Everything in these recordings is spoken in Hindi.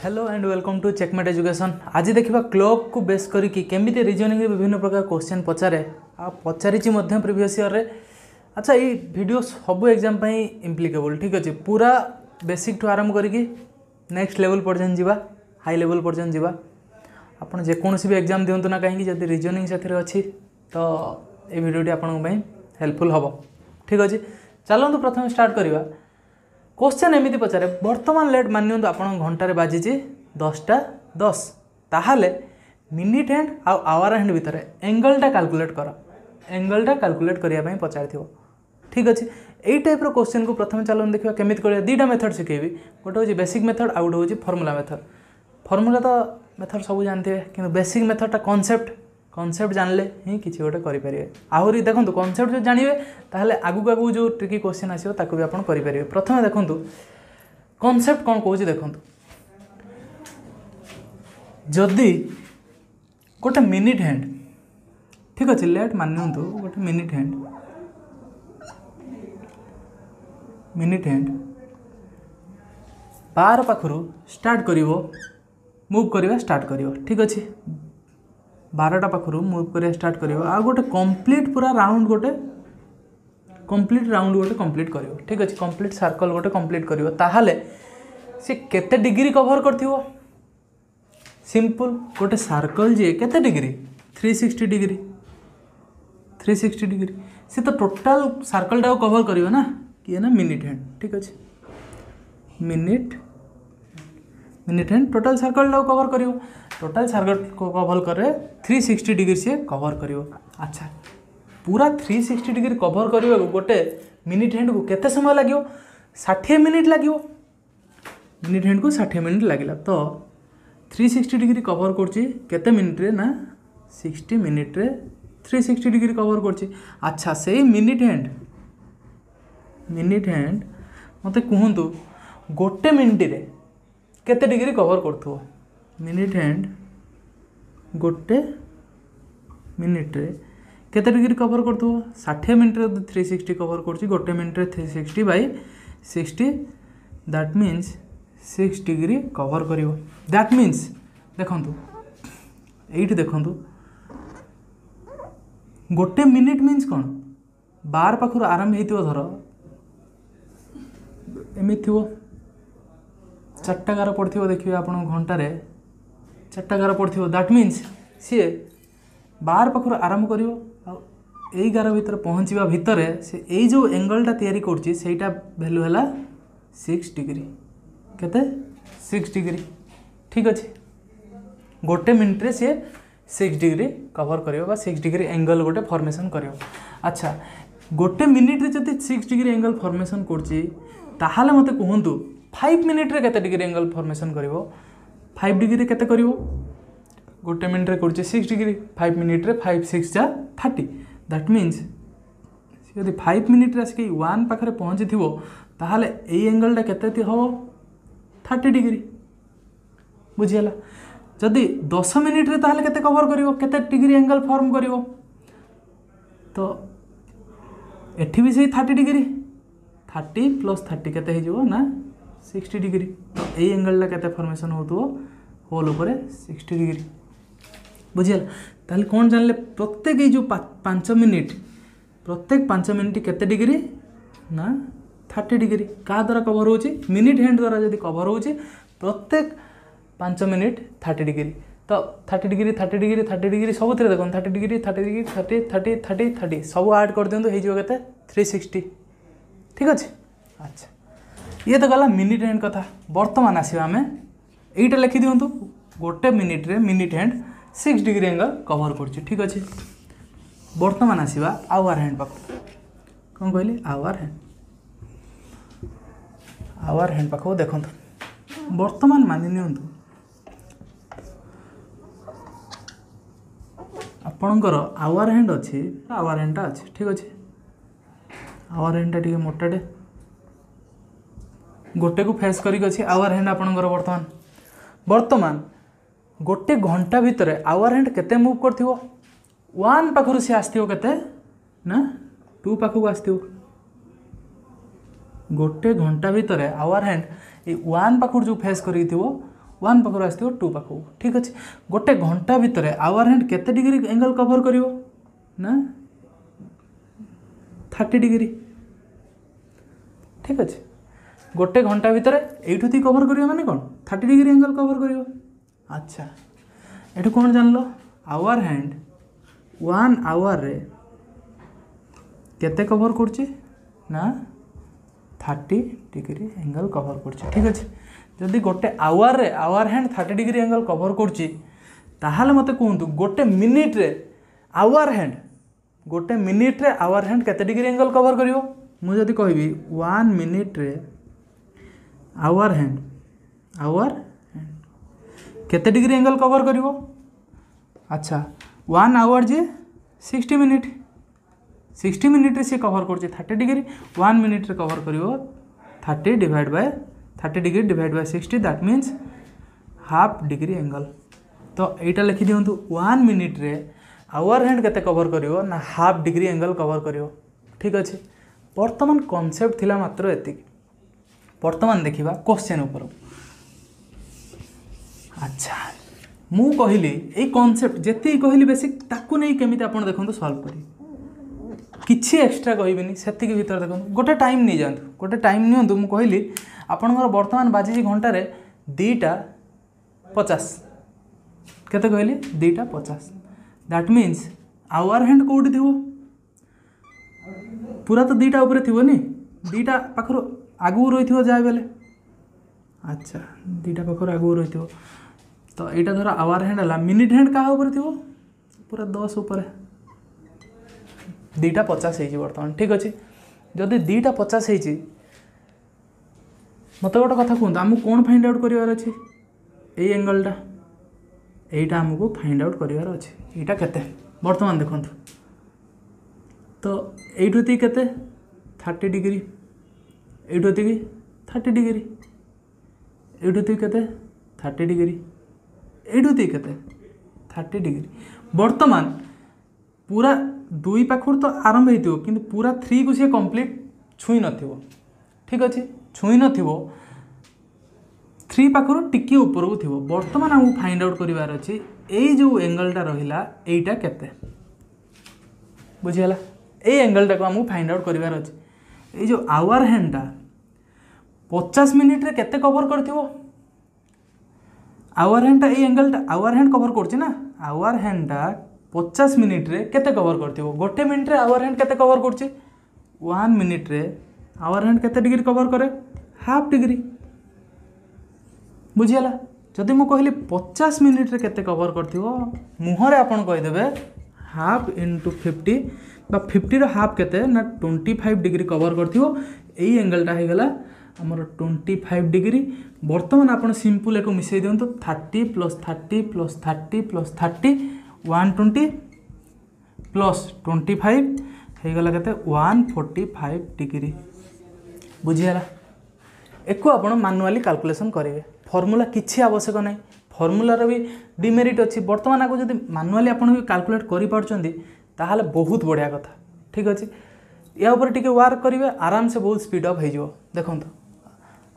Hello and welcome to Checkmate Education. आज देखा क्लॉक को बेस करके केमिति रीजनिंग विभिन्न प्रकार क्वेश्चन पचारे आ पचारि प्रीवियस ईयर रे। अच्छा ये वीडियो सब एग्जाम पाई इम्प्लिकेबल ठीक अच्छे पूरा बेसिक टू आरंभ करके नेक्स्ट लेवल पर्यंत जावा हाई लेवल पर्यंत जावा आपन जेकोसी भी एग्जाम दिंतु ना कहीं जब रीजनिंग से अच्छी तो ये वीडियोटी आपन हेल्पफुल हम ठीक अच्छे। चलते प्रथम स्टार्ट करवा। क्वेश्चन एमती पचारे बर्तमान लेट मानिंतु आप घंटे बाजी 10:10 ताहले मिनिट हैंड आवर हैंड भितर एंगलटा कैलकुलेट कर एंगलटा कैलकुलेट करने पचार ठीक अच्छे। यही टाइप क्वेश्चन को प्रथम चलो देखा केमी कर दुईटा मेथड शिखेबी गोटे हूँ बेसिक मेथड आउ गोटे हूँ फर्मुला मेथड। फर्मुला तो मेथड सब जानते हैं कि बेसिक मेथडटा कॉन्सेप्ट जानले ही किसी गोटे करेंगे। आहरी देखो कॉन्सेप्ट जो जानवे ताहले आगू आगू जो ट्रिकी क्वेश्चन आसो ताकू भी आपन करेंगे। प्रथम देखो कॉन्सेप्ट कौन कौन देखो जदि गोटे मिनिट हैंड ठीक अच्छे लेट मानतु गोटे मिनिट हैंड बार पाखु स्टार्ट कर मूव करवा स्टार्ट कर ठीक अच्छे 12टा पाखु मूव कर स्टार्ट कर गोटे कंप्लीट पूरा राउंड गोटे कंप्लीट कर ठीक अच्छे कंप्लीट सर्कल गोटे कंप्लीट कर ताहले सी केते डिग्री कवर करथिवो सिंपल गोटे सर्कल जे केते डिग्री 360 डिग्री सी तो टोटाल सर्कलटा कवर करियो ना किए ना मिनिट हैंड ठीक अच्छे minute hand total circle cover करियो टोटाल सर्कल को कवर करे 360 डिग्री से कवर करियो। अच्छा पूरा 360 डिग्री कवर करियो गोटे मिनिट हैंड को केते समय लागियो 60 मिनिट लागियो मिनिट हैंड को 60 मिनिट लागिला तो 360 डिग्री कवर करछि केते मिनिट रे ना 60 मिनिट रे 360 डिग्री कवर करछि। अच्छा से मिनिट हैंड मते कहंतु गोटे मिनिट रे केते डिग्री कवर करथो मिनिट हैंड गोटे मिनिट रे केते डिग्री कवर करथो 60 मिनिट रे 360 कवर करछि गोटे मिनिट रे 360 by 60 that means 6 degree cover करियो। दैट मीन्स देखंतु एइठ देखंतु गोटे मिनिट मीन्स कौन बार पाखुर आरंभ हेतिबो धर एमिति थिबो 4टा गार पड़ो देखिए आप घंटे 4टा गार पड़ो दैट मीन्स सी बार पाखु आरंभ कर गार भीतर पहुँचवा भितर से यही जो एंगलटा तैयारी करटा भैल्यू है 6 डिग्री केते 6 डिग्री ठीक अच्छे गोटे मिनिट रे सी 6 डिग्री कवर कर 6 डिग्री एंगल गोटे फॉर्मेशन कर। अच्छा गोटे मिनिट रे जब 6 डिग्री एंगल फॉर्मेशन कर मत कहतु 5 मिनिट रे केते डिग्री एंगल फॉर्मेशन करिवो 5 डिग्री केते करिवो गोटे मिनिट रे करछि 6 डिग्री 5 मिनिट रे 5 6 जा 30 दैट मीन्स यदि 5 मिनिट रे आसिक 1 पाखरे पहुँची थिवो ताहाले एई एंगलटा केते हो 30 डिग्री बुझियला। जदि 10 मिनिट रे ताहाले केते कवर करिवो केते डिग्री एंगल फॉर्म करिवो तो एठी भी सही 30 डिग्री 30 प्लस 30 केते हे जिवो ना 60 डिग्री तो यही एंगलटा केते फॉर्मेशन हो होल उपर 60 डिग्री बुझियल। ताहले कौन जानले प्रत्येक जो 5 मिनिट प्रत्येक 5 मिनिट केते डिग्री ना 30 डिग्री क्या द्वारा कवर होची मिनिट हैंड द्वारा जब कवर होची प्रत्येक 5 मिनिट 30 डिग्री तो 30 डिग्री 30 डिग्री 30 डिग्री सब थे देखो 30 डिग्री 30 डिग्री 30 30 30 30 सब ऐड कर दिंतु हो केते 360 ठीक अच्छे। अच्छा ये तो गला मिनिट हैंड कथा। बर्तमान आसवा आम यहीटा लिखि दिंतु गोटे मिनिट रे minute hand 6 degree angle cover कर ठीक अच्छे। बर्तमान आसवा आवर हैंड पाख कौन कहली आवर हैंड पाख देखो बर्तमान मानि नियंतु आपणकर आवर हैंड अच्छी आवर हैंडटा अच्छे ठीक अच्छे आवर हैंडटा टी मोटाटे गोटे को फेस करी अच्छे आवर हैंड आपणकर बर्तमान गोटे घंटा भितर आवर हैंड केते मूव करथिवो 1 पाखरु से आस्थिवो केते ना 2 पाखु आस्थिवो गोटे घंटा भितर आवर हैंड 1 पाखरु जो फेस करी थिवो वन पाखर आसो टू पाखक ठीक अच्छे गोटे घंटा भितर आवर हैंड केते डिग्री एंगल कवर करिवो ना 30 डिग्री ठीक अच्छे गोटे घंटा भितर एठू ती कवर करियो माने कोन 30 डिग्री एंगल कवर करियो। अच्छा एठू कोन जानलो आवर हैंड 1 आवर रे केते कवर करछि ना 30 डिग्री एंगल कवर करछि ठीक अच्छे जदि गोटे आवर रे hour hand 30 degree angle cover करछि ताहाले मते कहंतु गोटे मिनिट रे आवर हैंड गोटे मिनिट रे आवर हैंड केते डिग्री एंगल कवर करिवो मु जदि कहबी 1 मिनिट रे आवर हैंड केते डिग्री एंगल कवर करिवो। अच्छा 1 आवर जे 60 मिनिट 60 मिनिट रे से कवर करछि 30 डिग्री 1 मिनिट रे कवर करिवो 30 divide by 30 degree divide by 60 that means half degree angle. तो एटा लिखि दियंतु 1 मिनिट रे आवर हैंड केते कवर करिवो ना हाफ डिग्री एंगल कवर करिवो ठीक अच्छे। वर्तमान कॉन्सेप्ट थिला मात्र एति वर्तमान देखिबा क्वेश्चन ऊपर। अच्छा मु कहली ए कॉन्सेप्ट जेति कहली बेसिक ताकू नै केमिति आपण देखंतु सॉल्व करी किछि एक्स्ट्रा कहबिनी सेति के भीतर देखंतु गोटे टाइम नै जानतु गोटे टाइम नियंतु मु कहली आपनकर वर्तमान बाजी घंटा रे 2:50 केते कहली 2:50 दैट मीन्स आवर हैंड कोडी थिवो पूरा तो 2टा ऊपर थिवो नी 2टा पाखरो आगु रहिथिवो जाय बेले। अच्छा 2टा पाखरो आगु रहिथिवो तो एटा धर आवर हैंड हला मिनिट हैंड का ऊपर थिवो पूरा 10 ऊपर 2:50 हेजी वर्तमान ठीक अछि जदि 2:50 हेजी मत गोटे कथा कहूँ आमको कौन फाइंड आउट करार अच्छे ये एंगलटा यहीटा आमको फाइंड आउट करार अच्छे यहाँ केते बर्तमान देखो तो यही केते 30 डिग्री यही 30 डिग्री यही केते 30 डिग्री यही केते 30 डिग्री बर्तमान पूरा 2 पाखर तो आरंभ हो कि पूरा 3 को सी कंप्लीट छुई न ठीक अच्छे छुई न 3 पाखर टिके ऊपर को थी बर्तमान आमको फाइंड आउट करार अच्छे यही जो एंगलटा रहा यहीटा केते बुझीगला ये एंगलटा को आमको फाइंड आउट करार अच्छे ये जो आवर हैंडटा 50 मिनिट रे केते कवर करथिवो आवर हैंडटा ये एंगलटा आवर हैंड कवर करछि ना आवर हैंडटा 50 मिनिट रे केते कवर करथिवो गोटे मिनिट रे आवर हैंड केते कवर करछि 1 मिनिट रे आवर हैंड केते डिग्री कवर करे हाफ डिग्री बुझीगला जदि मु कहली 50 मिनिट रे केते कवर करथिवो मुहरे आपण कहि देबे हाफ इंटू 50 बा 50 रो हाफ केते ना 25 डिग्री कवर करथिवो एई एंगलटा हे गला हमर 25 डिग्री वर्तमान आपण सिंपल एको मिसै दियंतो 30 प्लस 30 प्लस 30 प्लस 30 120 प्लस 25 हे गला केते 145 डिग्री बुझीगला एको आपण मैनुअली कैलकुलेशन करेंगे फॉर्मूला किसी आवश्यक नहीं फॉर्मूलार भी डिमेरिट अच्छी बर्तमान आपको जब मैनुअली आप कैलकुलेट कर बहुत बढ़िया कथा ठीक अच्छे या ऊपर टिके वर्क करेंगे आराम से बहुत स्पीड अप हो देखो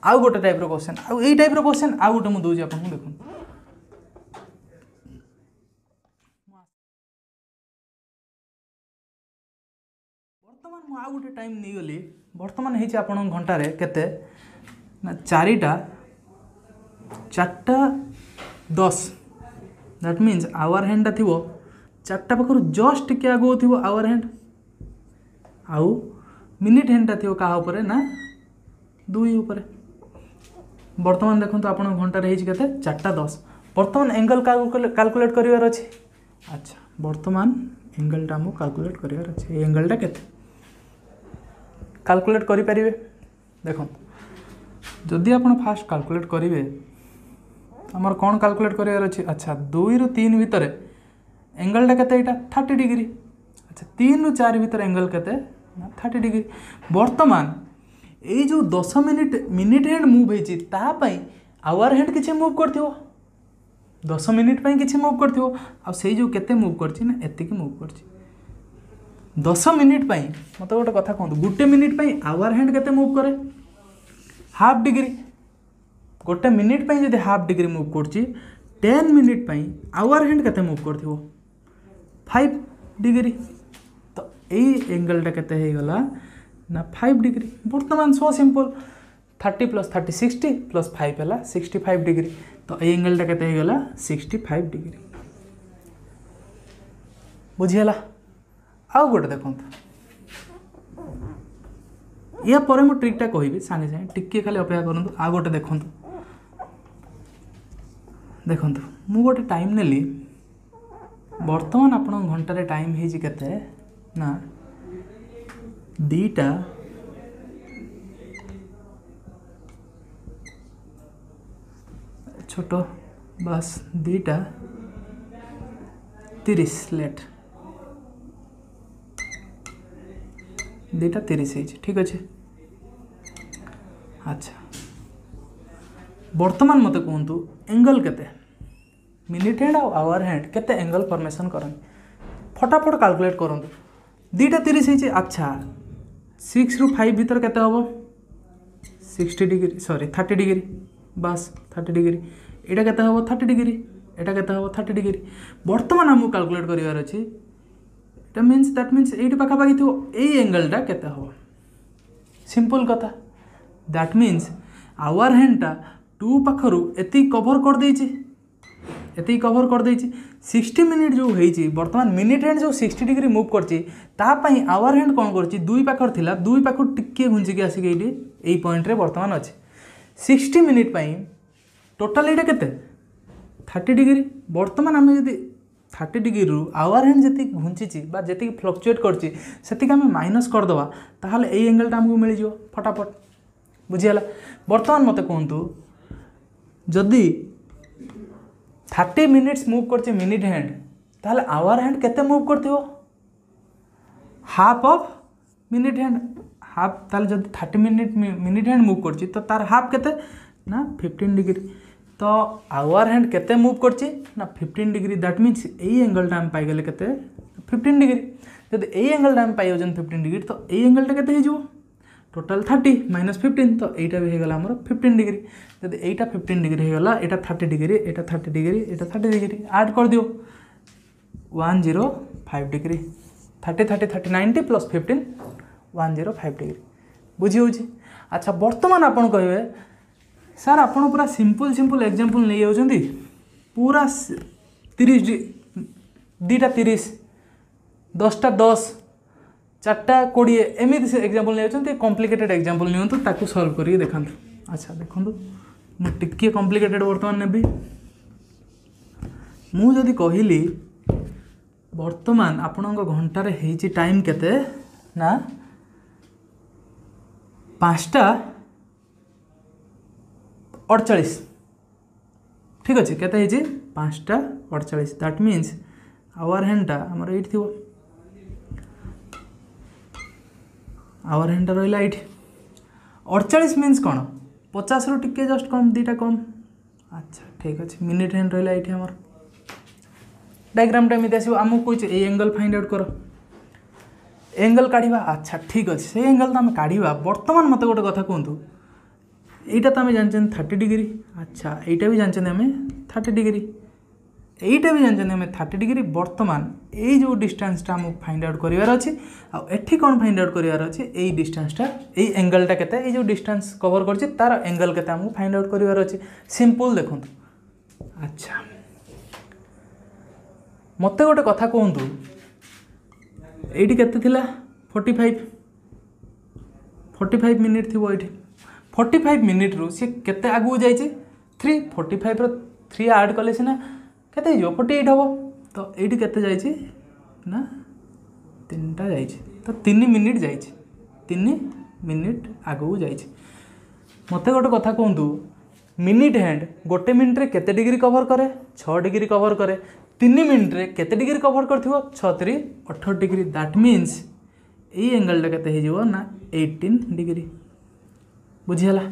आउ गोटे टाइप क्वेश्चन आउ यही टाइप क्वेश्चन आउ गोटे मुझे दूसरी आपको देखो बर्तमान मुझे आउ गोटे टाइम नहीं गली बर्तमान होती आप घंटार केते ना 4:10 दैट मीन्स आवर हैंडटा थी 4टा पाखर जस्ट टिके आगो थी आवर हैंड आउ मिनिट हैंडटा थी क्या ना 2 उपर बर्तमान देखो आप घंटार होते 4:10 बर्तमान एंगल कैलकुलेट करार अच्छे अच्छा बर्तमान एंगलटा आमको कैलकुलेट करार अच्छे एंगलटा केते कैलकुलेट करें देखो जदि आप फास्ट कैलकुलेट करेंगे आमर कौन कैलकुलेट करार अच्छे अच्छा 2 ରୁ 3 भितर एंगलटा केते एटा 30 डिग्री अच्छा 3 ରୁ 4 भितर एंगल केते 30 डिग्री बर्तमान ये जो 10 मिनिट हैंड मूव होती तापाई आवर हैंड किसी मूव करथिवो 10 मिनिट पाई किसी मूव करथिवो आ से जो केते मूव करछि ना एतिकी मूव करछि 10 मिनिट पाई मत गोटे कथा कहतु गोटे मिनिट पाई आवर हैंड केते मूव करे हाफ डिग्री गोटे मिनिट पे जब हाफ डिग्री मूव कर 10 मिनिट पे आवर हैंड केते मूव कर 5 डिग्री तो यही एंगलटा केते हो गला ना 5 डिग्री बर्तमान सो सिंपल 30 प्लस 30 60 प्लस 5 है 65 डिग्री तो ये एंगलटा केते हो गला 65 डिग्री बुझीगला। आउ गोटे देखो या पर मु ट्रिकटा कहबी सांगे सांगे टिके खाली अपेक्षा करूँ। आ गोटे देखूँ देखूँ मु गोटे टाइम नेली बर्तमान आपण घंटार टाइम है केते ना 2टा छोट बस 2टा 30 लेट 2टा 30 है ठीक अच्छे। अच्छा बर्तमान मत कहतु एंगल केते मिनिट हैंड आवर हैंड केते एंगल फॉर्मेशन करन फटाफट कैलकुलेट करंतु 2टा 30 है। अच्छा 6 रु 5 भीतर केते होबो 60 डिग्री सॉरी 30 डिग्री बस 30 डिग्री एटा केते होबो 30 डिग्री एटा केते होबो 30 डिग्री बर्तमान हमु कैलकुलेट करिवार अछि दैट मीन्स एटी पाखापाखि थो यही एंगलटा केते होबो सिंपल कथा दैट मीन्स आवर हैंडटा 2 पाखरु एति कवर कर देछि एति कवर कर देछि 60 मिनिट जो होईछि वर्तमान मिनिट हैंड जो 60 डिग्री मूव करछि ता पई आवर हैंड कोन करछि 2 पाखर थिला 2 पाखर टिके घुंची के आसी एटी एई पॉइंट रे वर्तमान अछि 60 मिनिट पई टोटल एटा केते 30 डिग्री वर्तमान आमे यदि 30 डिग्री रु आवर हैंड जति घुंची बा जति फ्लक्चुएट करछि सेति आमे माइनस कर दवा ताहाले एई एंगलटा हमकु मिल जिवो फटाफट बुझियाला। वर्तमान मते कहंतु जदि 30 मिनिट्स मूव करछि मिनिट हैंड ताहाले आवर हैंड केते मूव करथिवो half of minute hand half ताहाले जदि 30 मिनिट हैंड मूव करछि तो तार हाफ केते ना 15 डिग्री तो आवर हैंड केते मूव करछि ना 15 डिग्री दैट मीन्स एई एंगलटा हम पाई गेले केते 15 डिग्री जदि एई एंगलटा हम पाई होजन 15 डिग्री तो एई एंगलटा केते हे जिवो टोटल 30 माइनस 15 तो एटा भी हेगला हमर 15 डिग्री जदि एटा 15 डिग्री हेगला एटा 30 डिग्री एटा 30 डिग्री एटा 30 डिग्री ऐड कर दियो 105 डिग्री 30 30 30 90 प्लस 15 105 डिग्री बुझी होची। अच्छा वर्तमान आपण कहबे सर आपण पूरा सिंपल सिंपल एग्जांपल नै जाउछंती पूरा 30 2टा 30 10टा 10 4टा 20 एमती से एग्जांपल नहीं होती कॉम्प्लिकेटेड एग्जांपल नियंतु ताकू सॉल्व करिए देखंतु। अच्छा देखंतु मु टिके कॉम्प्लिकेटेड वर्तमान नेबी मु जदि कहिली वर्तमान आपणक घंटा रे हेची टाइम केते ना 5टा 48 ठीक अच्छे केते हेची 5टा 48 दैट मीन्स आवर हैंडटा हमर एट थिवो आवर हैंड रहा ये 48 मीन्स कौन 50 रु टिके जस्ट कम 2टा कम। अच्छा ठीक अच्छे मिनिट हैंड रहा ये आमर डायग्रामटा एमती आसो आमको कह एंगल फाइंड आउट कर एंगल काढ़ा। अच्छा ठीक अच्छे से एंगल तो आम काढ़ा बर्तमान मत गोटे कथा कहतु यहीटा तो आम जानते 30 डिग्री। अच्छा यहीटा भी जानते आम 30 डिग्री यहीटा भी जानते आम 30 डिग्री वर्तमान ये जो डिस्टेंसटा आमको फाइंड आउट करार अच्छे आठी कौन फाइंड आउट करार अच्छे यही डिस्टेंसटा यही एंगलटा केते ये जो डिस्टेंस कवर कर तार एंगल केते आमको फाइंड आउट करार अच्छे सिंपल देखो। अच्छा मत गोटे कथा कहतु ये केते थिला 45 मिनिट थी ये 45 मिनिट रु सी केते आगू जाइए 3 45 रो 3 ऐड कले सीना केते जो 48 हम तो ये केते जाइए ना 3टा जाइए तो 3 मिनिट जाइए 3 मिनिट आगू जाइए। मत गोटे कथा कहतु मिनिट हैंड गोटे मिनिट रे केते डिग्री कवर करे 6 डिग्री कवर करे 3 मिनिट रे केते डिग्री कवर करथिवो 6 3 18 डिग्री दैट मीन्स ये एंगलटा केते हे जिवो ना 18 डिग्री बुझीगला।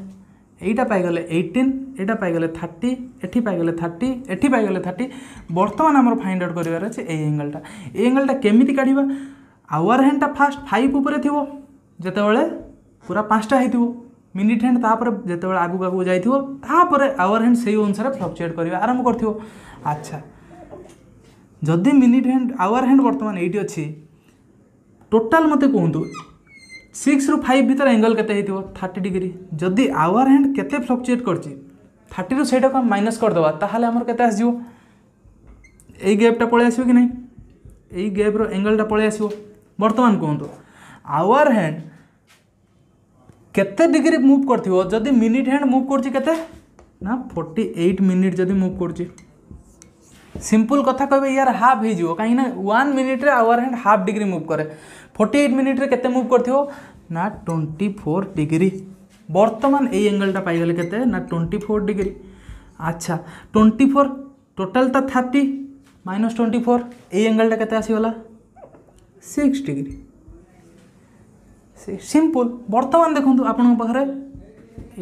एटा पाइगले 18 एटा पाइगले 30 एठी पाइगले 30 एठी पाइगले 30 वर्तमान आमर फाइंड आउट करिवार अछि ए एंगलटा केमिति काढिबा आवर हैंडटा फास्ट 5 ऊपर थिवो जेतेबेले पूरा 5टा हेतिवो मिनिट हैंड तापर जिते आगू आगू जापर आवर हैंड से अनुसार फ्लक्चुएट कर आरंभ कर। अच्छा जदि मिनिट हैंड आवर हैंड बर्तमान ये अच्छी टोटाल मत कहतु 6 ରୁ 5 भीतर एंगल केते 30 डिग्री। जदि आवर हैंड केते फ्लक्चुएट करछि 30 ରୁ सेटा को माइनस करदेवा ताहले हमर केते आसीबो एई गैपटा पळे आसीबो कि नहीं एई गैप रो एंगलटा पळे आसीबो। बर्तमान कहतु आवर हैंड केते डिग्री मूव करथिबो जदि मिनिट हैंड मूव करछि केते ना 48 मिनिट जदि मूव करछि। सिंपल कथा कहबे यार हाफ हो जिवो कहीं ना 1 मिनिट रे hour hand half degree move करे 48 मिनिट रे केते मूव करथिबो ना 24 डिग्री। बर्तमान ए एंगलटा पाई गले केते ना 24 डिग्री। अच्छा 24 टोटल ता 30 माइनस 24 ए एंगलटा केते आसी गला 6 डिग्री। सिंपल बर्तमान देखंतु आपन पाखरे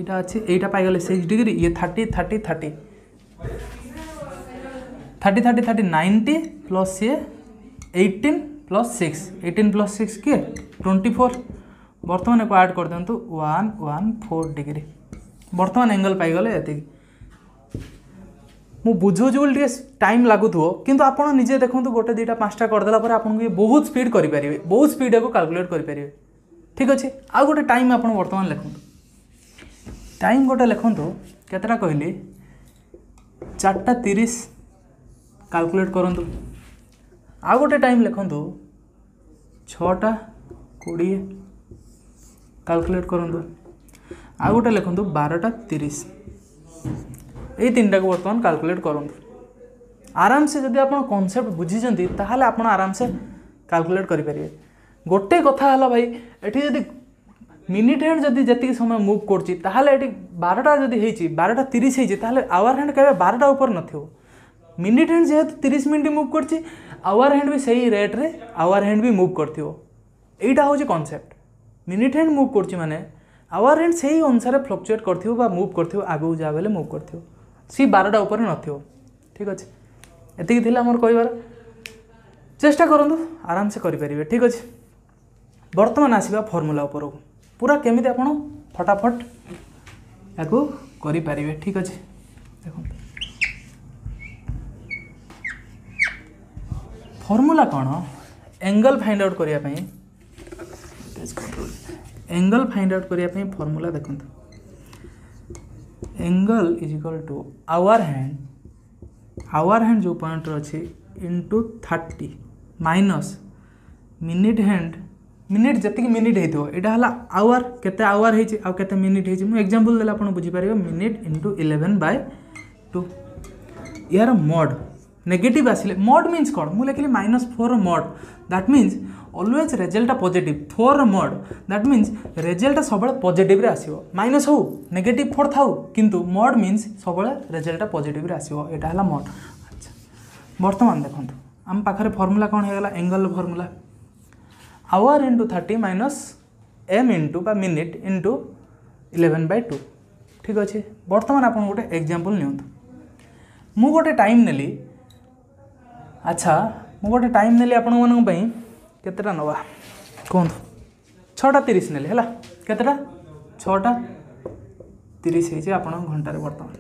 एटा अछि एटा पाई गले 6 डिग्री ये 30 30 30 30 30 30 90 प्लस ये 18 प्लस 6 18 प्लस 6 के 24 बर्तमान को ऐड कर दिंतु 114 डिग्री। बर्तमान एंगल पाई गले एति मु बुझो जो टे टाइम लागुथो किंतु आपण निजे देखंतु गोटे दुटा पांचटा कर देला पर आपन को बहुत स्पीड करि परिबे बहुत स्पीड को कैलकुलेट करि परिबे। ठीक अछि आ गोटे टाइम आपण बर्तमान लिखंतु टाइम गोटे लिखंतु केतरा कहली 4:30 कैलकुलेट करंतु। आ गोटे टाइम लिखंतु 6:20 कैलकुलेट करंतु। आ गोटे लिखंतु 12:30 ये तीनटा को बर्तमान कैलकुलेट करंतु। आराम से जदि आपण कांसेप्ट बुझिजंती ताहाले आपण आराम से कैलकुलेट करि परिबे। गोटे कथा हला भाई एठी जदि मिनिट हैंड जदि जति समय मूव करछि ताहाले एठी 12टा जदि हेछि 12:30 हेछि ताहाले आवर हैंड केबे 12टा ऊपर नथियो। मिनिट हैंड जेहेतु 30 मिनट मूव करछि आवर हैंड भी सही रेट रे आवर हैंड भी मूव करथियो। एटा होछि कांसेप्ट मिनिट हैंड मूव करछि माने आवर हैंड सही अनुसार फ्लक्चुएट करथियो बा मूव करथियो आगु जा बेले मूव करथियो सी 12टा ऊपर नथियो। ठीक अछि एतिकी थिला हमर कहबार चेष्टा करंतु आराम से करि परिबे। ठीक अछि वर्तमान आसीबा फार्मूला ऊपर पूरा केमिति आपण फटाफट याको करि परिबे। ठीक अछि देखो फॉर्मूला कौन एंगल फाइंड आउट करिया पई एंगल फाइंड आउट करिया पई फॉर्मूला देखंतु angle is equal to hour hand जो पॉइंट अछि into 30 minus minute hand minute जति कि मिनिट हेतो एटा हला आवर केते आवर हेछि आ केते मिनिट हेछि। मु एग्जांपल देला आपण बुझी परिबो मिनिट इनटू 11/2 यार मॉड नेगेटिव आसिले मॉड मीन्स कौन मुझे लिखली -4 mod that means always result positive 4 mod that means result सब पॉजिटिव रे आसीबो माइनस हो नेगेटिव 4 थाउ किंतु मॉड मीन्स सब रिजल्ट पॉजिटिव रे आसीबो एटा हला मॉड। अच्छा वर्तमान देखंतु हम पाखरे फार्मूला कौन हे गला angle formula hour into 30 minus M into बा मिनिट इनटू 11/2। ठीक अछि वर्तमान आपन गोटे एग्जांपल नियंतु मु गोटे टाइम नेली। अच्छा मु गोटे टाइम नेली आपण मानक पई केतेटा नवा कोन 6:30 नेली हला केतेटा 6:30 हे जे आपण घंटा रे वर्तमान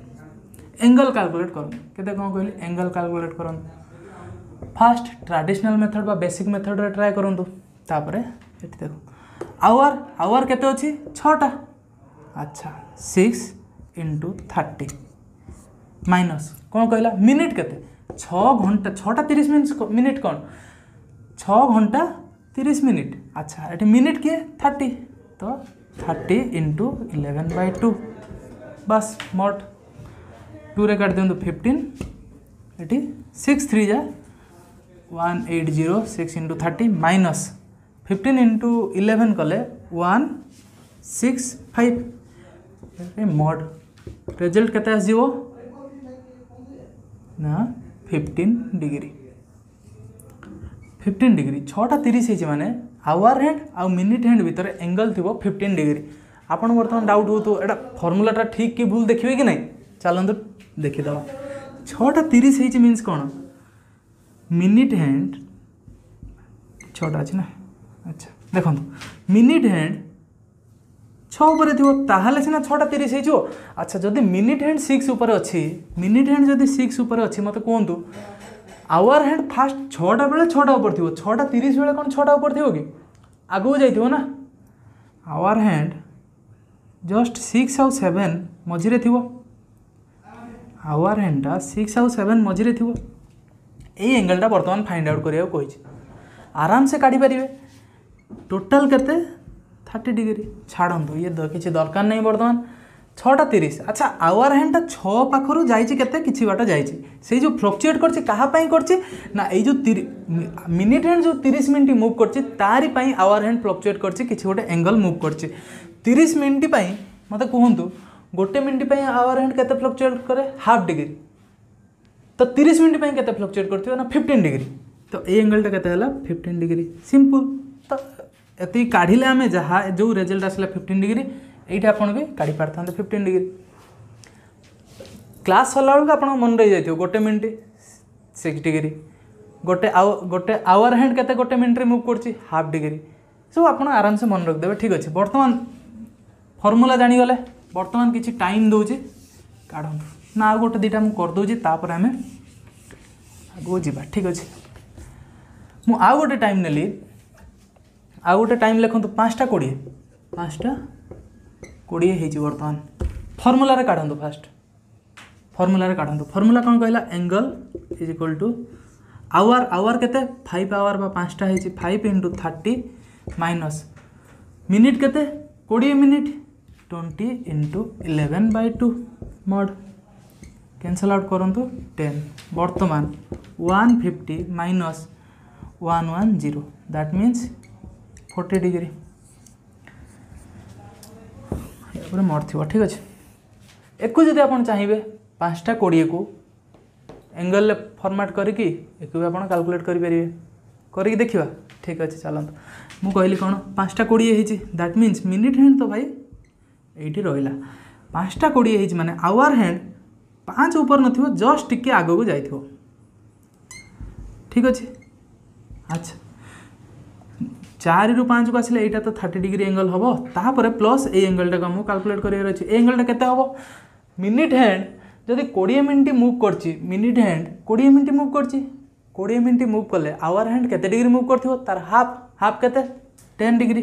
एंगल कैलकुलेट करन केते कोन कहली एंगल कैलकुलेट करन। फास्ट ट्रेडिशनल मेथड बा बेसिक मेथड रे ट्राई करंतु तापरे एठी देखो आवर केते अछि 6टा। अच्छा 6 * 30 माइनस कौन कहला मिनिट केते 6 घंटा 6:30 मिनिट कौन 6 घंटा 30 मिनिट। अच्छा ये मिनिट किए 30 तो 30 × 11/2 बस मोट 2 रे काट दिंतु 15 ये 6 3 जा 180 6 × 30 माइनस 15 × 11 कले 165 मोड रिजल्ट केते आसीबो ना 15 डिग्री 6:30 है माने आवर हैंड आ मिनिट हैंड भीतर एंगल थी 15 डिग्री। आपन बर्तमान डाउट हो तो एटा फार्मूलाटा ठीक कि भूल देखिए कि नहीं चलते देखीद 6:30 है मीन्स कौन मिनिट हैंड 6टा अच्छे ना। अच्छा देखो मिनिट हैंड छः थी ताहले सीना 6टा 30 हो। अच्छा जदि मिनिट हैंड 6 उपर अच्छी मिनिट हैंड जदि 6 उपर अच्छी मत कहतु आवर हैंड फास्ट 6टा बेले 6टा उपर थी 6टा 30 बेले कौन 6टा उपर थी कि आगू जाइए ना आवर हैंड जस्ट 6 आउ 7 मझिरे थी आवर हैंडटा 6 आउ 7 मझिरे थी यही एंगलटा बर्तमान फाइंड आउट करिया कही आराम से काढ़ी पारे टोटाल केते 30 डिग्री छाड़ू ये किसी दरकार नहीं बर्तमान 6टा 30। अच्छा आवर हैंडटा 6 पाखर जाते किसी बाट जाइए जो फ्लक्चुएट करछि कहापाई करछि ना ये जो मिनिट हैंड जो 30 मिनट मुव करछि तारी पाई आवर हैंड फ्लक्चुएट करछि किसी गोटे एंगल मुव करछि 30 मिनट पाई मते कहतु गोटे मिनट पाई आवर हैंड केते फ्लक्चुएट करे हाफ डिग्री तो 30 मिनट पाई केते फ्लक्चुएट करथिबो ना 15 डिग्री तो ये एंगलटा केते हला 15 डिग्री सिंपल। तो एति काढ़िले आमे जहा जो रिजल्ट आसला 15 डिग्री एइटा आपण भी काढ़ी पारथांते 15 डिग्री क्लास होला बेलू आपण मन रही जाइथिबो गोटे मिनट 6 डिग्री गोटे आवर हैंड केते गोटे मिनट रे मूव करछि हाफ डिग्री सब आपण आराम से मन रख देबे ठीक अछि। वर्तमान फॉर्मूला जानी गले वर्तमान किछि टाइम दोछि काढंतु ना गोटे दीटा मु कर दोछि तापर आमे आगो जीवा ठीक अछि। मु आ गोटे टाइम नेली आ गोटे टाइम लिखंतु 5टा 20 5टा 20 हेछि वर्तमान फॉर्मूला रे काढंतु फास्ट फॉर्मूला रे काढंतु फॉर्मूला कोन कहला angle is equal to hour केते 5 आवर बा 5टा हेछि 5 * 30 माइनस मिनिट केते 20 मिनिट 20 * 11/2 मॉड कैंसल आउट करंतु 10 वर्तमान 150 माइनस 110 दैट मीन्स 40 डिग्री ये मोर थी ठीक अच्छे एक जदि आप चाहिए 5टा 20 को एंगल फॉर्मेट करके एक भी आप कैलकुलेट करें देखा ठीक अच्छे चलते मु कहली कौन 5टा 20 दैट मीन्स मिनिट हैंड तो भाई ये रहा 5टा 20 माने आवर हैंड 5 ऊपर न जस्ट टिके आग को जाइए ठीक अच्छे। अच्छा 4 ରୁ 5 को आसिले एटा तो 30 डिग्री एंगल हम तापर प्लस ए एंगलटा को हमको कैलकुलेट करार अच्छे एंगलटा केते हम मिनिट हैंड जदि 20 मिनट मुव करछि मिनिट हैंड 20 मिनट मुव करछि 20 मिनट मुव कले आवर हैंड केते डिग्री मुव करथिबो तार हाफ केते 10 डिग्री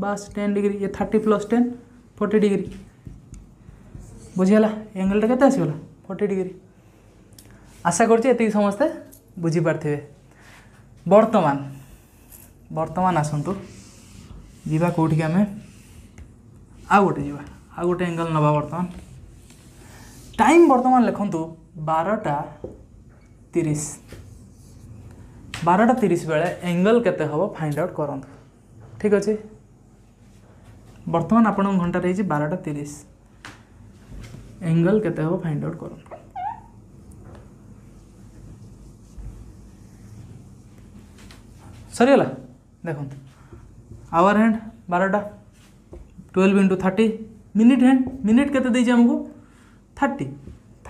बस 10 डिग्री ये 30 + 10 40 डिग्री बुझिगला एंगलटा केते आसीगला 40 डिग्री आशा करछि एति समस्ते बुझी पारथिबे। वर्तमान आसतु जीवा कौटी आम आ गोटे एंगल नवा वर्तमान टाइम वर्तमान लिखु 12टा 30 बेले एंगल केते हम फाइंड आउट करंतु ठीक अच्छे। वर्तमान आपण घंटा रही 12टा 30 एंगल केते हम फाइंड आउट करंतु सरीगला देखो आवर हैंड 12टा 12 * 30 मिनिट हैंड मिनिट केते देछि हमको 30 *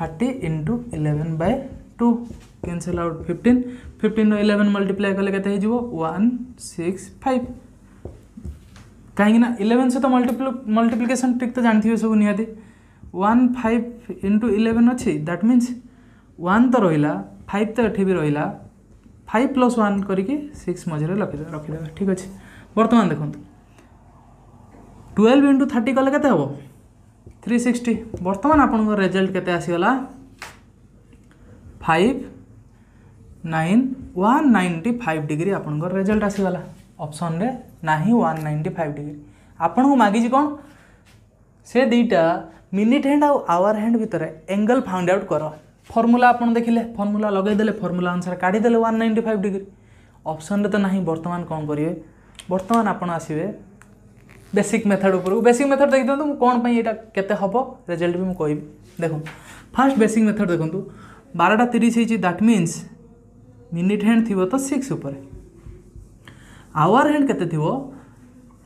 11/2 कैंसल आउट 15 नो 11 मल्टीप्लाई कले केते हिजो 165 कहीं ना 11 से तो मल्टीप्लिकेशन ट्रिक तो जानथिबे सब निहाती 15 * 11 अच्छी दैट मीन्स 1 तो रहिला 5 तो एठी भी रहिला 5 + 1 करके 6 मझे रखिदे ठीक अच्छे। वर्तमान देखो 12 * 30 कले केते हम 360 वर्तमान आपन रिजल्ट केते आसीगला 195 डिग्री आपन रिजल्ट आसीगला ऑप्शन रे नाही 195 डिग्री आपन को मागी कौन से दीटा मिनिट हैंड और आवर हैंड भितर एंगल फाइंड आउट कर फॉर्मूला आपन देखिले फॉर्मूला लगेदेले फॉर्मूला अनुसार काढ़ीदेले 195 डिग्री ऑप्शन रे तो नहीं। वर्तमान कौन करेंगे वर्तमान आपन आसवे बेसिक मेथड ऊपर बेसिक मेथड देखि दियंतु कौन पई एटा केते हबो रिजल्ट भी मु कहबी देखो फर्स्ट बेसिक मेथड देखंतु 12टा 30 है दैट मीन्स मिनिट हैंड थी तो 6 ऊपर आवर हैंड केते थी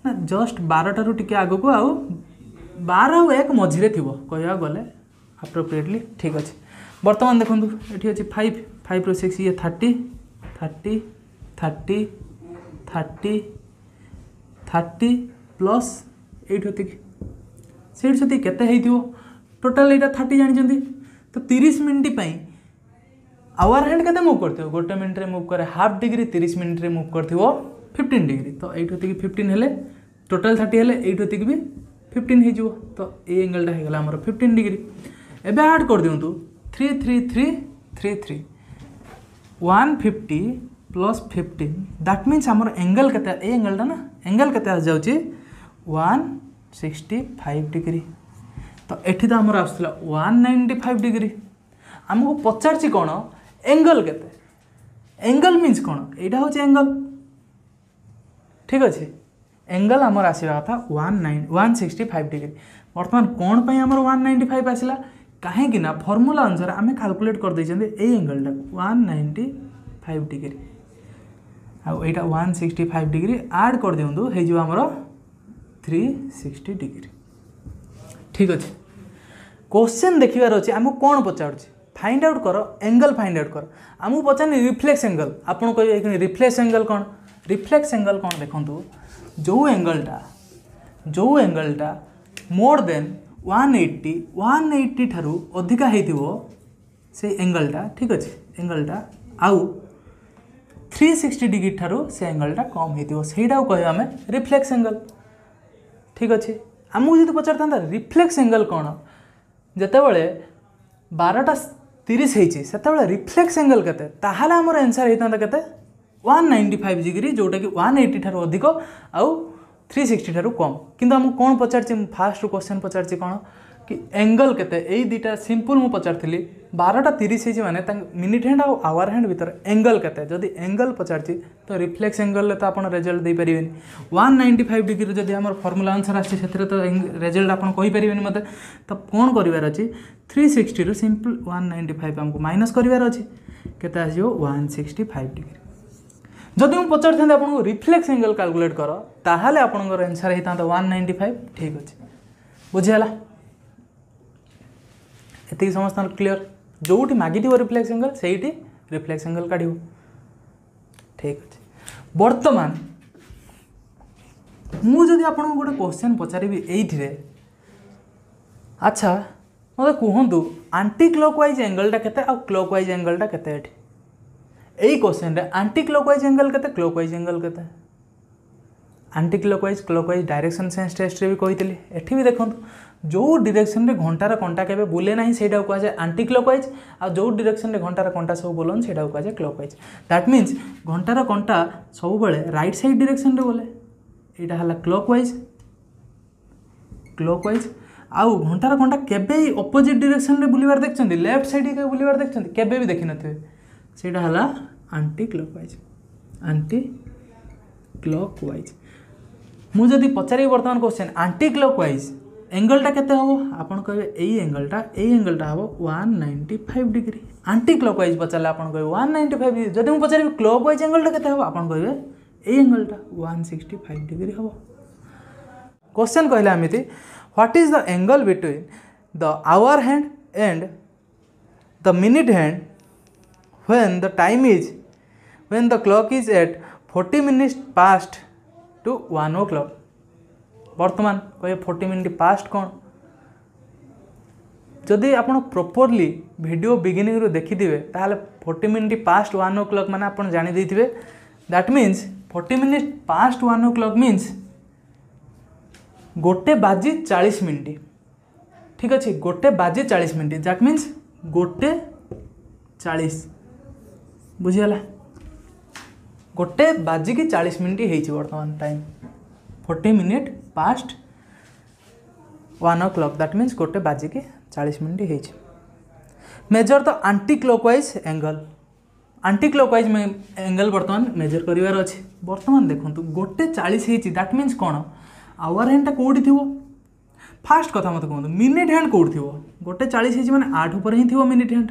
ना जस्ट 12टा रु टिके आगो को आउ 12 और 1 मझिरे थी कहवा गले अप्रोप्रिएटली ठीक अच्छे। वर्तमान देखो ये अच्छे 5 ରୁ 6 ये 30 30 30 30 30 प्लस 8 होती से केते टोटाल यहाँ 30 जानते तो 30 मिनिट आवर हैंड केते मूव करथियो गोटे मिनिट रे मूव करे हाफ डिग्री 30 मिनिट रे मूव करथियो 15 डिग्री तो ये 15 हेले टोटाल 30 हेले ये भी 15 हो जिवो तो ये एंगलटा हो गला हमर 15 डिग्री एबे ऐड कर दियंतु 3 3 3 3 3 150 प्लस 15 दैट मीन्स हमर एंगल केते ए एंगलटा ना एंगल केते आ जाउची 165 डिग्री तो एठी तो हमर आसला 195 डिग्री हमको पचारछि कोन एंगल केते एंगल मीन्स कोन एटा होची एंगल ठीक अछि एंगल हमर आसीबा था 165 डिग्री वर्तमान कोन पई हमर 195 आसिला काहे कि ना फार्मूला अनुसार आमे कैलकुलेट कर दै छथि ए एंगलटा 195 डिग्री आ एटा 165 डिग्री ऐड कर दियंतु हे जो हमर 360 डिग्री ठीक अछि क्वेश्चन देखिबार अछि हमको कोन पचारछि फाइंड आउट कर एंगल फाइंड आउट कर हमको पचारनी रिफ्लेक्स एंगल आपन कहबे रिफ्लेक्स एंगल कोन देखंतु जो एंगलटा मोर देन 180 ठारू अधिका हेतिबो से एंगलटा ठीक अछि एंगलटा आउ 360 डिग्री ठारू से एंगलटा कम हेतिबो सेटा कहबे हमें रिफ्लेक्स एंगल ठीक अछि हमहु जदि पचारता रिफ्लेक्स एंगल कोन जते बेले 12:30 हेछि सेते बेले रिफ्लेक्स एंगल केते ताहाले हमर आंसर हेतांता केते 195 डिग्री जोटा कि 180 ठारू अधिक आउ 360 ठारू कम किंतु हम कौन पचारछि फास्ट क्वेश्चन पचारछि कौन कि एंगल केते एई दुटा सिंपल मु पचारथिली 12:30 हेछि माने मिनिट हैंड और आवर हैंड भीतर एंगल केते जदि एंगल पचारछि तो रिफ्लेक्स एंगल ले तो आपण रिजल्ट दे परिबेनी 195 डिग्री जदि हमर फार्मूला आंसर आछि सेथरे तो रिजल्ट आपण कहि परिबेनी मते तो कोन करिवार अछि 360 रो सिंपल 195 हमको माइनस करिवार अछि केते आसियो 165 डिग्री जदि मुझे पचार था आपको रिफ्लेक्स एंगल कैलकुलेट कर ताहले आपनकर आंसर होता 195 ठीक अच्छे बुझीगला एति समस्त क्लियर जोटी मागिथ रिफ्लेक्स एंगल से रिफ्लेक्स एंगल काढ़ ठीक अच्छे बर्तमान मुझे आपको गोटे क्वेश्चन पचारि ये अच्छा मत कहतु आंटी क्लॉकवाइज एंगलटा केते आ क्लॉकवाइज एंगलटा केते यही क्वेश्चन रे आंटी क्लॉकवाइज एंगल केते क्लॉकवाइज एंगल केते anticlockwise direction sense test रे भी कहितली एठी भी देखंतु जो डायरेक्शन रे घंटार कंटा केबे बुले नाही सेटा को जाय आंटी क्लॉकवाइज आ जो डायरेक्शन रे घंटार कंटा सब बोलन सेटा को जाय क्लॉकवाइज दैट मींस घंटार कंटा सब बेले राइट साइड डायरेक्शन रे बोले एटा हला क्लॉकवाइज आउ घंटार कंटा केबे ऑपोजिट डायरेक्शन रे बुलिवार देखचंदी लेफ्ट साइड के बुलिवार देखचंदी केबे भी देखि नथिबे सेटा हला आंटी क्लॉकवाइज मु जदि पचारि वर्तमान क्वेश्चन आंटी क्लॉकवाइज एंगलटा केते हबो आपण कहबे एई एंगलटा हबो 195 डिग्री आंटी क्लॉकवाइज पचारले आपण कहबे 195 डिग्री जदि मु पचारि क्लॉकवाइज एंगलटा केते हबो आपण कहबे एई एंगलटा 165 डिग्री हबो क्वेश्चन कहला एमिति what is the angle between the hour hand and the minute hand when the clock is at 40 minutes past to 1 o'clock वर्तमान कहे 40 मिनट पास्ट कौन जदि आपण प्रॉपर्ली वीडियो बिगिनिंग रो देखिथिबे ताहाले 40 मिनट पास्ट 1 o'clock माने आपण जानि दैथिबे that means 40 minute past 1 o'clock means 1:40 minute ठीक अच्छे 1:40 मिनिट दैट मीन्स 1:40 बुझीगला 1:40 मिनिट हो बर्तमान time 40 minute past 1 o'clock that means 1:40 minute हो measure the anticlockwise angle बर्तमान मेजर करिवार अछि बर्तमान देखंतु 1:40 हेछि दैट मीन्स कोन आवर हैंड कोडी थिवो फास्ट कथा मत कहंतु मिनिट हैंड कोड थिवो 1:40 हेछि माने 8 ऊपर ही थिवो मिनिट हैंड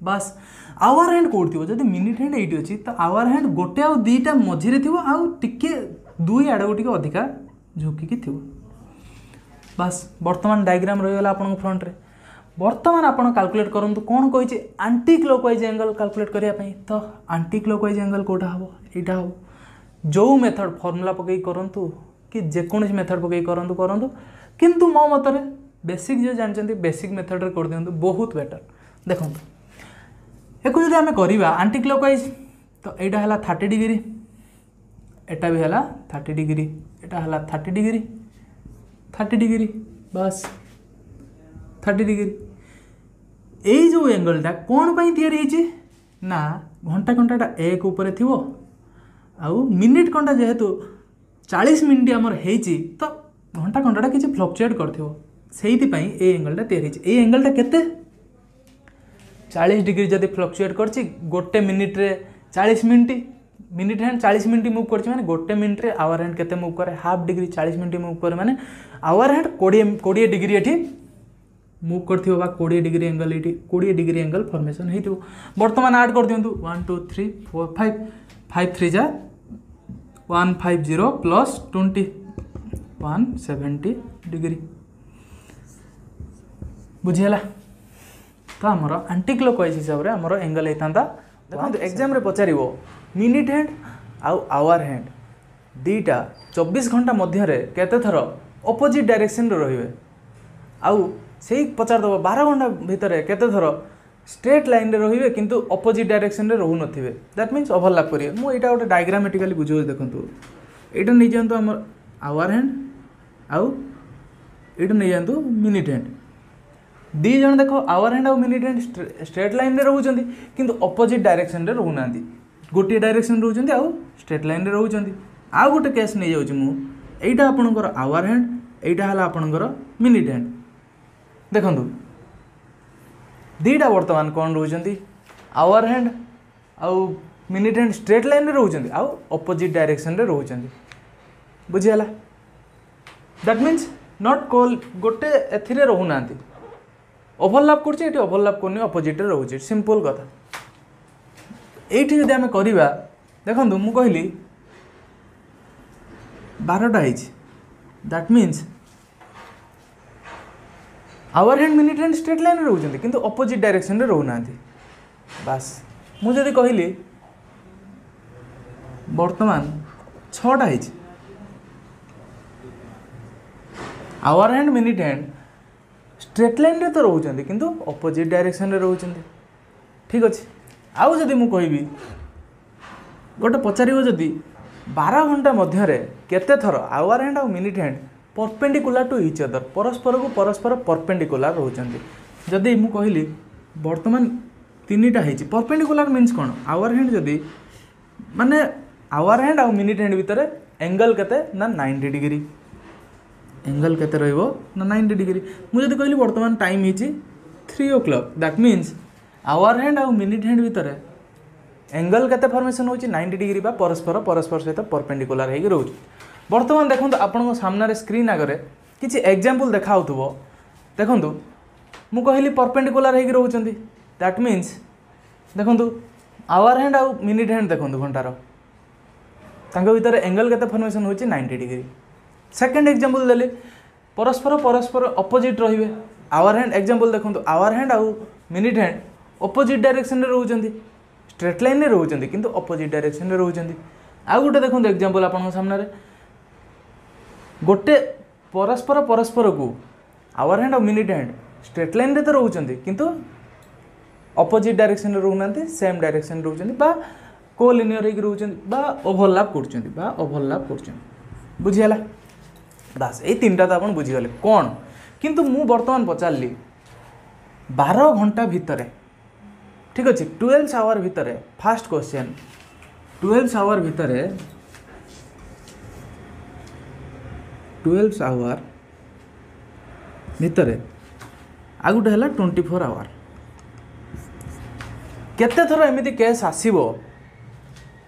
बस आवर हैंड कोड थिवो जदि मिनिट हैंड एठी अछि त आवर हैंड गोटे आ दुईटा मझिरे थिवो आ टिके दुई आडो टिके अधिका झुकी की थिवो बस वर्तमान डायग्राम रही गला आपन फ्रंट रे वर्तमान आपन कैलकुलेट करंतु कोन कहि छै एंटी क्लॉकवाइज एंगल कैलकुलेट करिया पई तो एंटी क्लॉकवाइज एंगल कोटा हबो एटा हबो जो मेथड फार्मूला पकई करंतु कि जेकोनस मेथड पकई करंतु किंतु मो मतरे बेसिक जो जानते बेसिक मेथड रे कर दियंतु बहुत बेटर। देखो एको जदि आमे करिबा एंटी क्लॉकवाइज तो एटा हला 30 डिग्री, एटा भी हला 30 डिग्री, एटा हला 30 डिग्री 30 डिग्री बस 30 डिग्री। एई जो एंगलटा कोन पई तयारी हेची ना घंटा घंटाटा एक ऊपर थिवो आउ मिनिट घंटा जेहेतु 40 मिनिट आमर हेची तो घंटा घंटाटा किछि फ्लक्चुएट करथिवो सेहिति पई ए एंगलटा तयारी हेची। ए एंगलटा केते 40 डिग्री जदि फ्लक्चुएट करछि गोटे मिनिट रे 40 minute minute hand 40 minute move करछि माने गोटे मिनिट रे आवर हैंड केते मूव करे हाफ डिग्री 40 मिनिट मूव करे माने आवर हैंड 20 डिग्री एठी मूव करथिबो बा 20 डिग्री एंगल एठी 20 डिग्री एंगल फॉर्मेशन हेतिबो। वर्तमान ऐड कर दियंतु 1 2 3 4 5 5 3 जा 150 प्लस 20 170 डिग्री बुझियला। तो आमर एंटी क्लॉकवाइज हिसाब रे आमर एंगल हेतांता। देखो एग्जाम रे पचारिबो मिनिट हैंड आउ आवर हैंड दीटा 24 घंटा मध्य रे केते थर ऑपोजिट डायरेक्शन रे रहिबे आउ सेही पचार दबो 12 घंटा भितर केते थर स्ट्रेट लाइन रे रहिबे किंतु ऑपोजिट डायरेक्शन रे रहु नथिबे दैट मींस ओवरलैप करिवे। मु एटा गोटे डायग्रामेटिकली बुझो देखंतु एटा नै जानतु हमर आवर हैंड आउ एटा नै जानतु मिनिट हैंड दी जन देखो आवर हैंड आउ मिनिट हैंड स्ट्रेट लाइन रे रहउचंदी किंतु ऑपोजिट डायरेक्शन रे रहउ नांदी गोटे डायरेक्शन रहउचंदी आउ स्ट्रेट लाइन रे रहउचंदी। आउ गोटे केस नै जाउची मु एटा आपनकर आवर हैंड एटा हला आपनकर मिनिट हैंड देखंतु दीटा वर्तमान कोन रहउचंदी आवर हैंड आउ मिनिट हैंड स्ट्रेट लाइन रे रहउचंदी आउ ऑपोजिट डायरेक्शन रे रहउचंदी बुझियला। दैट मींस नॉट कॉल गोटे एथिरे रहउ नांदी ओवरलैप करछि एठी ओवरलैप करनी ऑपोजिट रे रहउछि सिंपल कथा। एठी जदि आमे करिबा देखंतु मु कहली 12टा हिच that means hour hand minute hand straight line रे रहउछंती किंतु ऑपोजिट डायरेक्शन रे रहउ नांती बस। मु जदि कहली वर्तमान 6टा हिच hour hand minute hand straight line रे तो रहउछंती किंतु ऑपोजिट डायरेक्शन रे रहउछंती ठीक अछि। आउ जदि मु कहबी गोटे पचारिबो जदि 12 घंटा मध्य रे केते थर आवर हैंड आ minute hand perpendicular to each other परस्पर को परस्पर परपेंडिकुलर रहउछंती जदि मु कहली वर्तमान 3टा हेची परपेंडिकुलर मींस कोन आवर हैंड जदि माने आवर हैंड आ मिनिट हैंड भीतर एंगल केते ना 90 डिग्री एंगल केते रहइबो ना 90 डिग्री। मु जदि कहली वर्तमान टाइम हिची 3 o'clock that means hour hand आ मिनिट हैंड भीतर एंगल केते फॉर्मेशन होची 90 डिग्री बा परस्पर परस्पर सहित परपेंडिकुलर हेगी रहउची। वर्तमान देखंतु आपन सामने रे स्क्रीन आगरे किछि एग्जांपल देखाउथबो देखंतु मु कहली परपेंडिकुलर हेगी रहउचंती दैट मींस देखंतु आवर हैंड आ मिनिट हैंड देखंतु घंटार तांको भीतर एंगल केते फॉर्मेशन होची 90 डिग्री। सेकंड एग्जांपल देले परस्पर परस्पर ऑपोजिट रहिबे आवर हैंड एग्जांपल देखंतु आवर हैंड आ मिनिट हैंड ऑपोजिट डायरेक्शन रे रहउचंती स्ट्रेट लाइन रे रहउचंती किंतु ऑपोजिट डायरेक्शन रे रहउचंती। आ गोटे देखंतु एग्जांपल आपन सामने रे गोटे परस्पर परस्पर को आवर हैंड और मिनिट हैंड स्ट्रेट लाइन रे तो रहउचंती किंतु ऑपोजिट डायरेक्शन रे रहउनांती सेम डायरेक्शन रे रहउचंती बा कोलिनियर हेक रहउचंती बा ओवरलैप करचंती बुझियला बस ए तीनटा तो आपन बुझी गले कोन किंतु मु वर्तमान पचारली 12 घंटा भितरे ठीक अच्छे 12 आवर भितरे फास्ट क्वेश्चन 12 आवर भितरे 12 आवर भितरे आ गोटे है 24 आवर केते थर एमिति केस आसीबो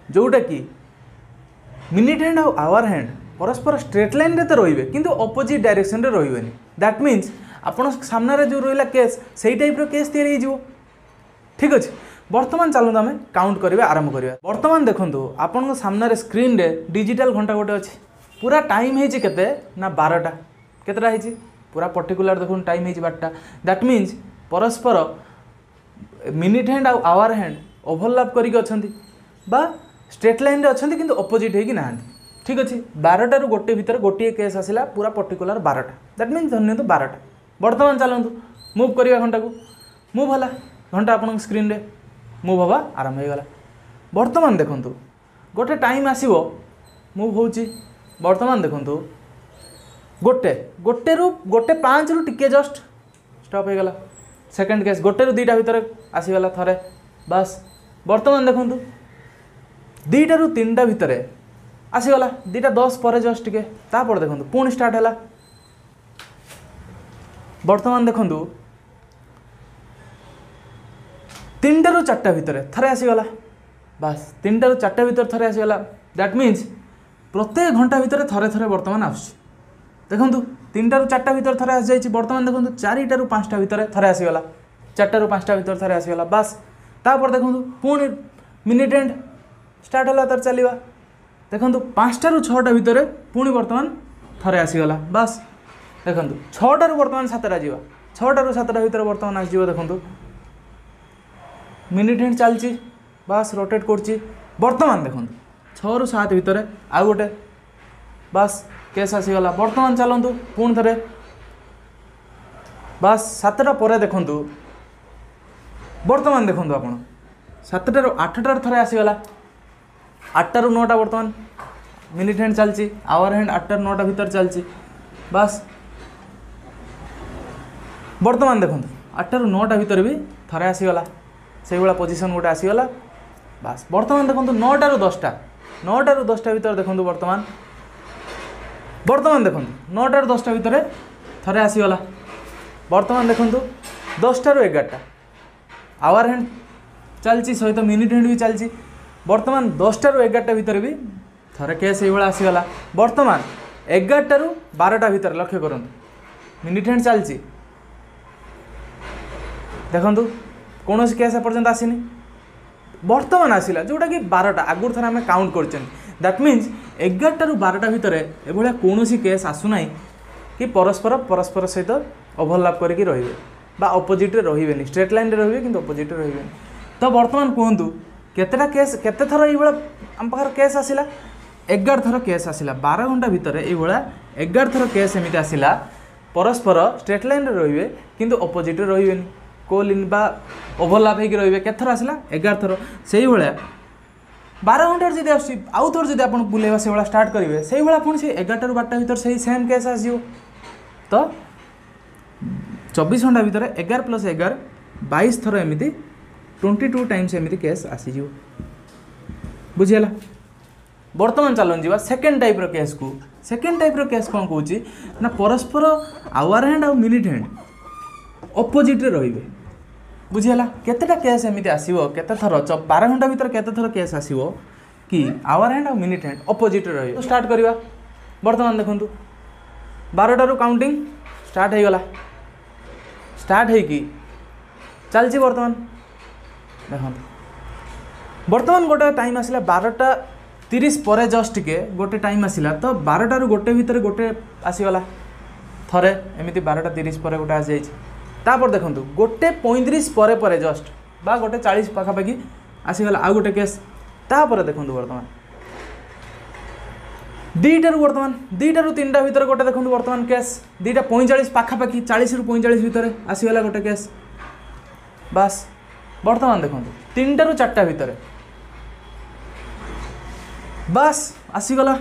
जोटा कि मिनिट हैंड और आवर हैंड परस्पर स्ट्रेट लाइन रे तो रहिबे किंतु ऑपोजिट डायरेक्शन रे रहिबेनी दैट मींस आपण सामने रे जो रहिला केस सेही टाइप रो केस तयारी हिजो ठीक अछि। वर्तमान चलु आमे काउंट करबे आरंभ करबा। वर्तमान देखंतु आपण सामने रे स्क्रीन रे डिजिटल घंटा गोटे अछि पूरा टाइम हेछि केते ना 12टा केतेटा हेछि पूरा पर्टिकुलर देखुन टाइम हेछि 12टा दैट मींस परस्पर मिनिट हैंड और आवर हैंड ओवरलैप करिक अछंती बा स्ट्रेट लाइन रे अछंती किंतु ऑपोजिट हेकि नाहंती ठीक अछि। 12टा रु गोटे भितर गोटे केस आसिला पूरा पर्टिकुलर 12टा दैट मींस धन्य तो 12टा बर्तमान चलतु मुव करवा घंटा को मुव है घंटा आप स्क्रीन रे मुव हवा आरंभ हो गला। बर्तमान देखूँ गोटे टाइम आसो मुव हो बर्तमान देखूँ गोटे गोटे 5 रु टिके जस्ट स्टॉप हो गला। सेकंड केस गोटे रु 2टा भितर आसीगला थरे बस। बर्तमान देखूँ 2टा रु 3टा भितर आसीगला 2टा 10 पर जस्ट टिके तापर देखूँ पुणी स्टार्ट है। बर्तमान देखूँ 3टा रु 4टा भितर थरे आसीगला बस। 3टा रु 4टा भितर थरे आसीगला दैट मीन्स प्रत्येक घंटा भितर थरे थरे बर्तमान आस देखूँ 3टा रु 4टा भितर थरे आसी जाइए। बर्तमान देखूँ 4टा रु 5टा भितर थरे आसीगला 4टा रु 5टा भितर थरे आसीगला बस। तापर देखूँ पुणी मिनिट एंड स्टार्ट है तार चलवा देखूँ 5टा रु 6टा भितर पुणी बर्तमान थरे आसीगला बस। देखूँ 6टा रु बर्तमान 7टा जावा 6टा रु 7टा भितर बर्तमान आसो देखूँ मिनिट एंड चलची बस रोटेट कर। बर्तमान देखूँ 6 रु 7 भितर आउ गोटे बस केस आसीगला। बर्तमान चलतु पुणी थे बस 7टा पर देखूँ बर्तमान देखूँ आप 7टा रु 8टा थे आसीगला 8टा रु 9टा बर्तमान मिनिट हैंड चलची आवर हैंड 8टा रु 9टा भितर चलची बस। बर्तमान देखूँ 8टा रु 9टा भितर भी थे आसीगला से भाया पोजिशन गोटे आसीगला बस। बर्तमान देखूँ 9टा रु 10टा 9टा रु 10टा भितर देखूँ बर्तमान देखूँ 9टा रु 10टा भितर थे आसीगला। बर्तमान देखूँ 10टा रु 11टा आवर हैंड चलची सहित मिनिट हैंड भी चलची। बर्तमान 10टा रु 11टा भितर भी थे केस ये आसीगला। बर्तमान 11टा रु 12टा भितर लक्ष्य करूँ मिनिट हैंड चलची देखूँ कौन केस एपर्यंत आसीनी। बर्तमान आसला जोटा कि 12टा आगुरी थर आम काउंट कर दैट मीन्स 11टा रु 12टा भितर एभलिया कौन केस आसुना कि परस्पर परस्पर सहित ओभरलैप करके रहिबे बा अपोजिट रे रहिबेनी स्ट्रेट लाइन रे रहिबे किंतु अपोजिट रे रहिबेनी। तो बर्तमान कहतु केतेटा केस केते थर ये आम पाखर केस आसला 11 थर केस आसला 12 घंटा भितर ये 11 थर केस एमती आसला परस्पर स्ट्रेट लाइन रे रहिबे किंतु अपोजिट रे रहिबेनी कोलिन बा ओभरलैप होकर रहिबे। केते थर आसला 11 थर से 12 घंटा जब आउ थोड़ा जब आप बुलेवा से भाया स्टार्ट करेंगे से भाया पुणी से 11टा रु 12टा भितर से सेम केस आसो। तो 24 घंटा भितर 11 + 11 22 थर एमती 22 टाइम्स एमती केस आसीज बुझीगला। बर्तमान चलन जा सेकेंड टाइप रो केस को। सेकेंड टाइप रो केस कौन कौच ना परस्पर आवर हैंड और मिनिट हैंड अपोजिट रे रहिबे बुझीगला। केतेटा केस एमती आसीबो केते थर 12 घंटा भितर केते थर केस आसीबो कि आवर हैंड और मिनिट हैंड अपोजिट रे रहिबो। स्टार्ट करवा बर्तमान देखंतु 12टा रु काउंटिंग स्टार्ट हो गला स्टार्ट है कि चलची। बर्तमान देखंतु बर्तमान गोटे टाइम आसला 12:30 पर जस्ट के गोटे टाइम आसला तो 12टा रु गोटे भितर गोटे आसीगला थरे एमती 12:30 पर गोटे आसी जाइए। तापर देखूँ 1:35 पर जस्ट बा 1:40 पाखापाखि आसीगला आउ गोटे केस। तापर देखूँ बर्तमान 2टा रु बर्तमान 2टा रु 3टा भितर गोटे देखूँ बर्तमान केस 2:45 पाखापाखि 40 रु 45 भितर आसीगला गोटे केस बस। बर्तमान देखूँ 3टा रु 4टा भितर बस आसीगला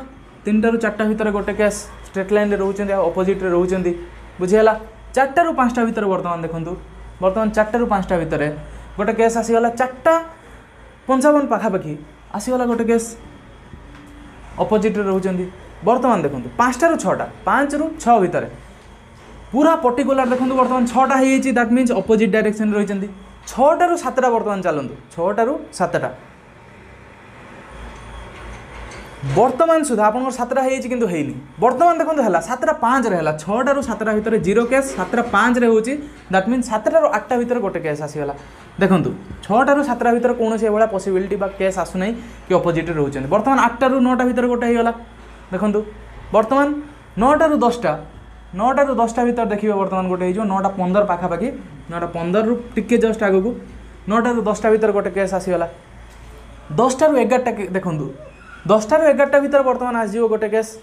3टा रु 4टा भितर गोटे केस स्ट्रेट लाइन रे रोचंदी अपोजिट रे रोचंदी बुझीगला। 4टा रु 5टा भितर बर्तमान देखूँ बर्तमान 4टा रु 5टा भितर गोटे केस आसीगला 4:55 पाखापाखि आसीगला गोटे केस अपोजिट रे रोचंदी। बर्तमान देखूँ 5टा रु 6टा 5 रु 6 भितर पूरा पर्टिकुलर देखूँ बर्तमान 6टा हो दैट मीन्स अपोजिट डायरेक्शन रही। 6टा रु 7टा बर्तमान चलतु 6टा रु 7टा बर्तमान सुधा आप 7टा होती किंतु हैनी। बर्तमान देखो है 7:05 रे है 6टा रु 7टा भितर 0 केस 7:05 रे होची दैट मीन 7टा रु 8टा भितर गोटे केस आसीगला। देखो 6टा रु 7टा भितर कौन से भाया पॉसिबिलिटी बा केस आसुना कि अपोजिट रोचंदी। बर्तमान 8टा रु 9टा भितर गोटे होगला देखो बर्तमान 9टा रु 10टा 9टा रु 10टा भितर देखिए बर्तमान गोटे हो 9:15 पाखापाखि 9:15 रु टिके जस्ट आगु 9टा रु 10टा भितर गोटे केस आसीगला। 10टा रु 11टा देखो 10टा रु 11टा भितर बर्तमान आसो गोटे केस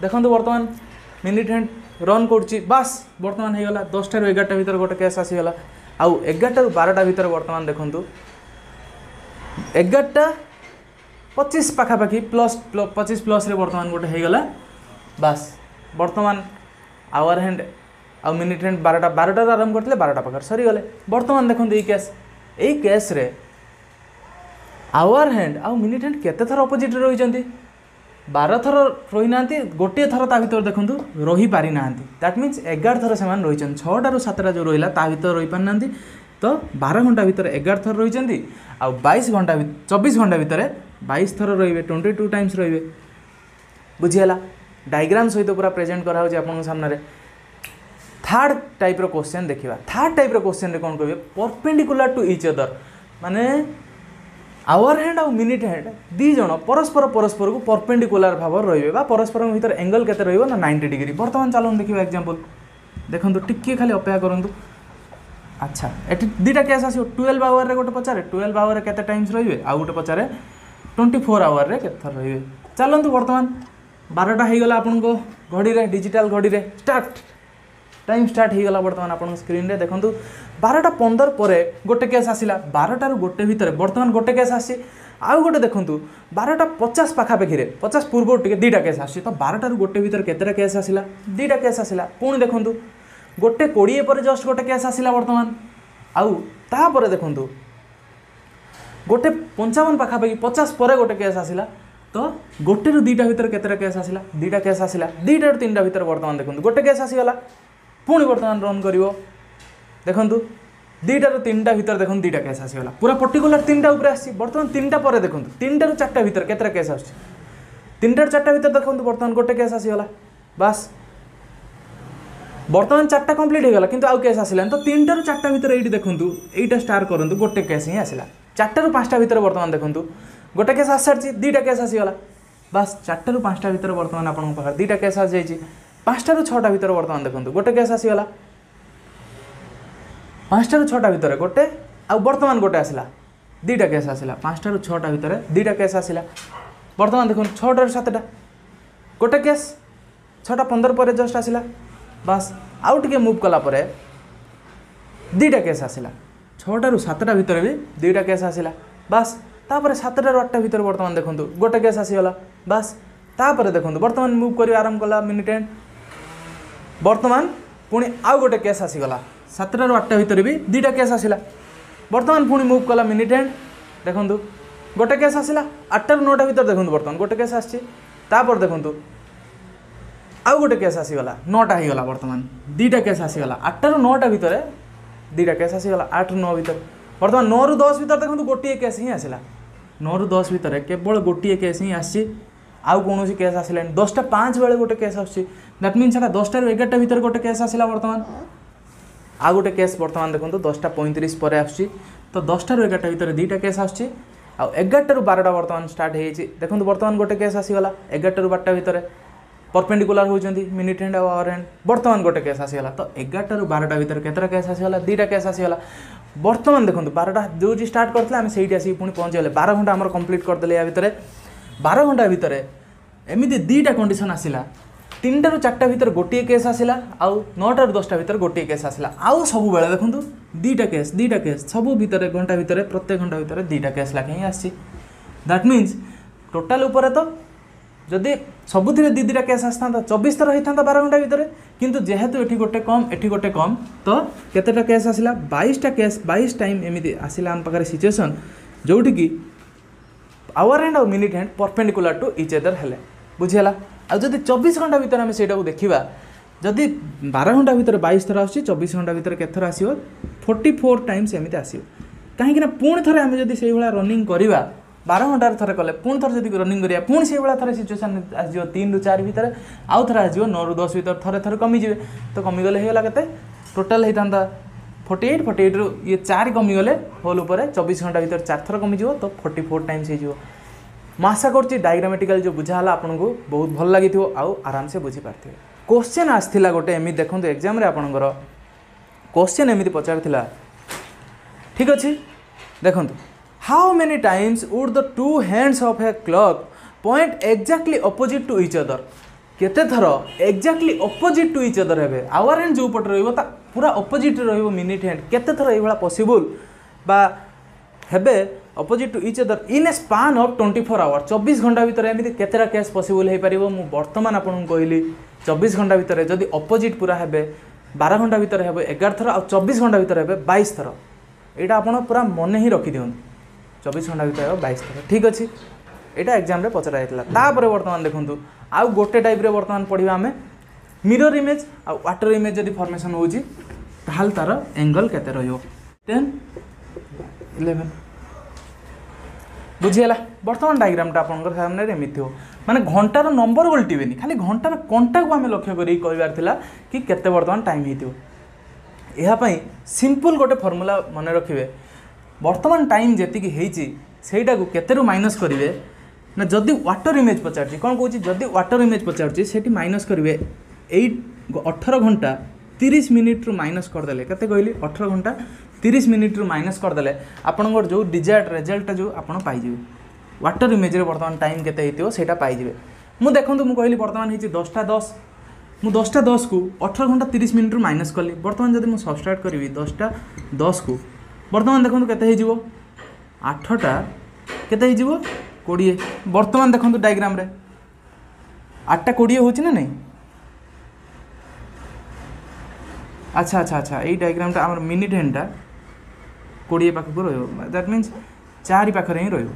देखो बर्तमान मिनिट हैंड रन करुच्ची बास बर्तमान हो गला 10 टा 11टा भितर गोटे केस आसीगला आउ 11टा 12टा भितर बर्तमान देखंतु 11टा 25 पाखापाखि प्लस 25 प्लस रे बर्तमान गोटे हो गला बास बर्तमान आवर हैंड आ मिनिट हैंड 12टा आरंभ करते 12टा पाखर सरी गले बर्तमान देखंतु ए केस रे आवर हैंड आ मिनिट हैंड केते थर अपोजिट रही 12 थर रही ना गोटे थर ता भर देखूँ रही पारि ना दैट मीन्स 11 थर से रही 6टा ରୁ 7टा जो रहा ता भर रही पारि ना तो 12 घंटा भितर 11 थर रही आ 24 घंटा भितर 22 थर रे 22 टाइम्स रे बुझीगला डायग्राम सहित पूरा प्रेजेंट कराऊँ आपन सामने थर्ड टाइप रो क्वेश्चन देखिबा थर्ड टाइप रो क्वेश्चन रे कोन कहबे परपेंडिकुलर टू ईच अदर माने आवर हैंड और मिनिट हैंड दी जण परस्पर परस्पर को परपेंडिकुलर भाव रहिबे बा परस्पर भीतर एंगल केते रहइबो ना 90 डिग्री वर्तमान चलो देखिबा एग्जांपल देखंतु टिके खाली अपेक्षा करंतु अच्छा एटी दीटा केस आसी 12 आवर रे गोटे पचारे 12 आवर रे केते टाइम्स रहिबे आ गोटे पचारे 24 आवर रे केते थर रहिबे चलंतु वर्तमान 12टा हो गला आपन को घड़ी रे डिजिटल घड़ी रे स्टार्ट टाइम स्टार्ट हो गला वर्तमान आपन स्क्रीन रे देखंतु 12टा 15 पर गोटे केस आसिला 12टा ରୁ गोटे भितर वर्तमान गोटे केस आसी आउ गोटे देखंतु 12टा 50 पाखापाखि रे 50 पूर्व टिके दीटा केस आसी तो 12टा ରୁ गोटे भितर केतेटा केस आसिला दीटा केस आसिला पुणी देखंतु गोटे 20 पर जस्ट गोटे केस आसिला वर्तमान आउ ता पर देखंतु गोटे 55 पाखापाखि 50 पर गोटे केस आसिला तो गोटे ରୁ दीटा भितर केतेटा केस आसिला दीटा केस आसिला दीटा ରୁ 3टा भितर वर्तमान देखंतु गोटे केस आसीगला पुणी वर्तमान रन करिवो देखंतु 2टा ରୁ 3टा भितर देखंतु 2टा केस आसीगला पूरा पर्टिकुलर 3टा ऊपर आसी वर्तमान 3टा पर देखंतु 3टा ରୁ 4टा भितर केतेटा केस आसी 3टा ରୁ 4टा भितर देखंतु वर्तमान गोटे केस आसीगला बस वर्तमान 4टा कंप्लीट हो गला किंतु आउ केस आसिला तो 3टा ରୁ 4टा भितर एठी देखंतु एटा स्टार करंतु गोटे केस ही आसिला 4टा ରୁ 5टा भितर वर्तमान देखंतु गोटे केस आसारची 2टा केस आसीगला बस 4टा ରୁ 5टा भितर वर्तमान आपन पाखर 2टा केस आसी जाईची 5टा ରୁ 6टा भितर वर्तमान देखंतु गोटे केस आसीगला 5टा ରୁ 6टा भितर गोटे आ वर्तमान गोटे आसिला 2टा केस आसिला 5टा ରୁ 6टा भितर 2टा केस आसिला वर्तमान देखो 6टा ରୁ 7टा गोटे केस 6टा 15 पर जस्ट आसिला बस आउ टिके मूव कला पर 2टा केस आसिला 6टा ରୁ 7टा भितर भी 2टा केस आसिला बस तापर 7टा ରୁ 8टा भितर वर्तमान देखंतु गोटे केस आसीगला बस तापर देखंतु वर्तमान मूव करी आरंभ कला मिनिट एंड वर्तमान पुणी आउ गोटे केस आसीगला 7टा ରୁ 8टा भितर भी 2टा केस आसिला वर्तमान पुणी मूव कला मिनिट एंड देखंतु गोटे केस आसिला 8टा ରୁ 9टा भितर देखंतु वर्तमान गोटे केस आछि तापर देखंतु आउ गोटे केस आसीगला 9टा हो गला वर्तमान 2टा केस आसीगला 8टा ରୁ 9टा भितर 2टा केस आसीगला 8 ରୁ 9 भितर वर्तमान 9 ରୁ 10 भितर देखंतु गोटे केस ही आसिला 9 ରୁ 10 भितर केवल गोटे केस ही आछि आउ कौन केस आसिला 10टा 5 बेले गोटे केस आछि दैट मीन्स 10टा ରୁ 11टा भितर गोटे केस आसिला वर्तमान आ गोटे केस वर्तमान देखो 10टा 35 पर आसुची तो 10टा ରୁ 11टा भितर 2टा केस आसुची आ 11टा ରୁ 12टा वर्तमान स्टार्ट होइछि देखो वर्तमान गोटे केस आसीगला 11टा ରୁ 12टा भितर परपेंडिकुलर होउचंदी मिनिट हैंड आवर हैंड वर्तमान गोटे केस आसीगला तो 11टा ରୁ 12टा भितर केतरा केस आसीगला 2टा केस आसीगला वर्तमान देखो 12टा जो जी स्टार्ट करथले आमे सेठी आसी पुणी पहुंच गले 12 घंटा हमर कंप्लीट कर देले या भितर 12 घंटा भितर एमिति 2टा कंडीशन आसीला 3टा ରୁ 4टा भितर गोटे केस आसिला आउ 9टा ରୁ 10टा भितर गोटे केस आसिला आउ सब बेले देखंतु 2टा केस सब भितर घंटा भितर प्रत्येक घंटा भितर 2टा केस लाखे ही आसी दैट मीन्स टोटाल ऊपर तो जदि सबुथिरे 2टा केस आसता 24 थर होता 12 घंटा भितर किंतु जेहेतु एठी गोटे कम तो केतेटा केस आसिला 22टा केस 22 टाइम एमिति आसिला हम पाखरे सिचुएशन जोठी कि आवर हैंड और minute hand perpendicular to each other हेले बुझिला आ जदि 24 घंटा भितर आम सेटा देखा जदि 12 घंटा भितर 22 थर आस 24 घंटा भितर केथर आसो 44 टाइम्स एमती आसो कहीं पुणी थे आम जब से रनिंग करवा 12 घंटार थे कले पुणी थे जब रनिंग करा पुणी से थे सिचुएसन आसो 3 ରୁ 4 भितर आउ थे आसो 9 ରୁ 10 भितर थे थे कमिजे तो कमिगले होगा के टोटाल होता 48 ରୁ ये 4 कमिगले होल उपर 24 घंटा भितर 4 थर कमिज तो 44 टाइम्स हो आशा कर डायग्रामेटिकल जो बुझाला आपन को बहुत भल लगी आउ आराम से बुझी पार्थे क्वेश्चन आसला गोटे एमती देखो एग्जाम आपणकर क्वेश्चन एमती पचार ठीक अच्छे देखो how many times would the two hands of a clock point exactly opposite to each other केते थर exactly opposite to each other हे आवर हैंड जो पट रहिबो ता पूरा अपोजिट रहिबो मिनिट हैंड केते थर एभला पॉसिबल बा हेबे opposite to each other in a span of 24 hour 24 घंटा भितर एमिति केतेरा केस पॉसिबल हे परिबो मु वर्तमान आपन कहली 24 घंटा भितर जदि अपोजिट पूरा हेबे 12 घंटा भितर हेबे 11 थर आ 24 घंटा भितर हेबे 22 थर एटा आपन पूरा मन ही रखि दियन 24 घंटा भितर हेबे 22 थर ठीक अछि एटा एग्जाम रे पचरा जायतला तापर वर्तमान देखंतु आ गोटे टाइप रे वर्तमान पढिबा हमें मिरर इमेज आ वाटर इमेज जदि फॉर्मेशन होउची ताहाल तार एंगल केते रहयो 10 11 बुझीगला बर्तमान डायग्राम टा आपन सामने रे एमिति हो माने घंटार नंबर उल्टीबेनी खाली घंटार कंटा को हमें लक्ष्य करी कहबार थिला कि केते बर्तमान टाइम हेतियो एहा पई सिंपल गोटे फार्मूला मने रखिबे बर्तमान टाइम जेति कि हेची सेटा को केते रु माइनस करिवे ना जदि वाटर इमेज पचारची कोन कहूची जदि वाटर इमेज पचारची सेठी माइनस करिवे 18 घंटा 30 मिनिट रु माइनस कर देले केते कहली 18 घंटा 30 मिनिट रु माइनस कर देले आपनकर जो डिजायर्ड रिजल्ट जो आपन पाई जिवे वाटर इमेज रे वर्तमान टाइम केते हेतियो सेटा पाई जिवे मु देखंतु मु कहली वर्तमान हेची 10:10 मु 10:10 को 18 घंटा 30 मिनिट रु माइनस करली वर्तमान जदि मु सबट्रैक्ट करबी 10:10 को वर्तमान देखंतु केते हे जिवो 8टा केते हे जिवो 20 वर्तमान देखंतु डायग्राम रे 8टा 20 होची ना नहीं अच्छा अच्छा अच्छा ये डायग्राम टा हमर मिनिट हैंडटा 20 पाख को रहियो दैट मींस 4 पाख रे ही रहियो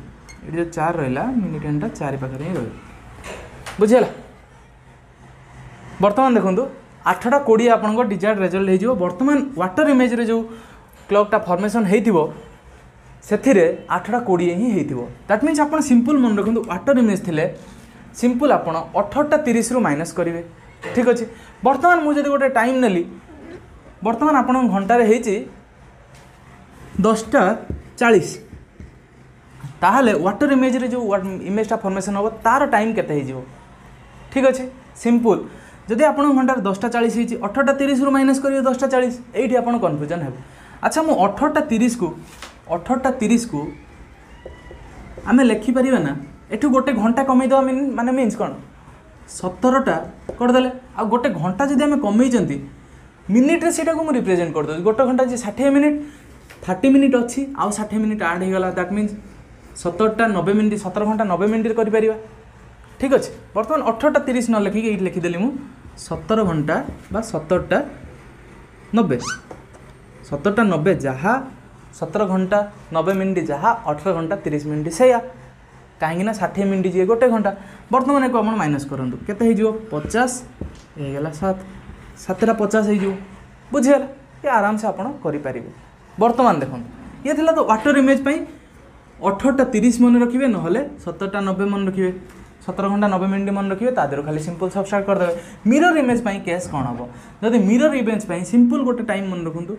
ये जो 4 रहला मिनिट हैंडटा 4 पाख रे ही रहियो बुझियला वर्तमान देखंतु 8टा 20 आपन को डिजायर्ड रिजल्ट हे जिवो वर्तमान वाटर इमेज रे जो क्लॉक टा फॉर्मेशन हेतिबो सेथिरे 8टा 20 ही हेतिबो दैट मींस आपन सिंपल मन रखंतु वाटर इमेज थिले सिंपल आपन 18टा 30 रु माइनस करिवे ठीक अछि वर्तमान मु जदि गोटे टाइम नेली वर्तमान आपन घंटा रे हेची 10:40 ताहले वाटर इमेज रे जो इमेज टा फॉर्मेशन हो तार टाइम केते हे जिवो ठीक अछि सिंपल जदि आपन घंटा रे 10:40 हेची 18टा 30 रु माइनस करिवे 10:40 एठी आपन कंफ्यूजन हेबे अच्छा मु 18टा 30 को आमे लिखि परिबा ना एठु गोटे घंटा कमै दवा माने मीन्स कोन 17टा कर देले आ गोटे घंटा जदि आमे कमै जंती मिनिट रे सेटा को मु रिप्रेजेंट कर दो गोटे घंटा जे 60 मिनिट 30 मिनिट अछि आ 60 मिनिट ऐड हे गला दैट मीन्स 17टा 90 मिनिट 17 घंटा 90 मिनिट रे करि परिबा ठीक अछि वर्तमान 18टा 30 न लिखि के लिखि देली मु 17 घंटा बा 17टा 90 17टा 90 जहा 17 घंटा 90 मिनिट जहा 18 घंटा 30 मिनिट सेया कहीं 60 मिनिट जे गोटे घंटा वर्तमान को अपन माइनस करंतु केते हे जिवो 50 हे गेला 7टा 50 हे जिवो बुझियला ये आराम से अपन करि परिबे वर्तमान देखन ये थिला तो वाटर इमेज पई 18टा 30 मन रखिबे न होले 17टा 90 मन रखिबे 17 घंटा 90 मिनिट मन रखिबे तादेर खाली सिंपल सबट्रैक्ट कर देबे मिरर इमेज पई केस कोन हबो जदि मिरर इमेज पई सिंपल गोटे टाइम मन रखंतु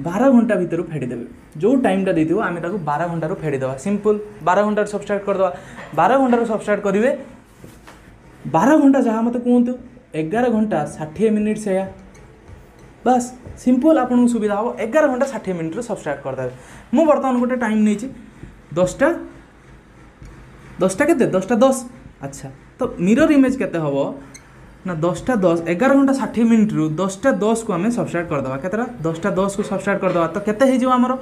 12 घंटा भीतर फेडी देबे जो टाइम टा देथिबो आमे ताको 12 घंटा रो फेडी देबा सिंपल 12 घंटा सबट्रैक्ट कर देबा 12 घंटा रो सबट्रैक्ट करिवे 12 घंटा जहा मते कहंतु 11 घंटा 60 मिनिट सेया बस सिंपल आपन सुविधा हो 11 घंटा 60 मिनिट रो सबट्रैक्ट कर देबे मु वर्तमान गोटे टाइम नेछि 10टा केते 10:10 अच्छा तो मिरर इमेज केते हबो ना 10:10 11 घंटा 60 मिनिट रु 10:10 को हमें सबट्रैक्ट कर दवा केतरा 10:10 को सबट्रैक्ट कर दवा तो केते हे जिवो हमरो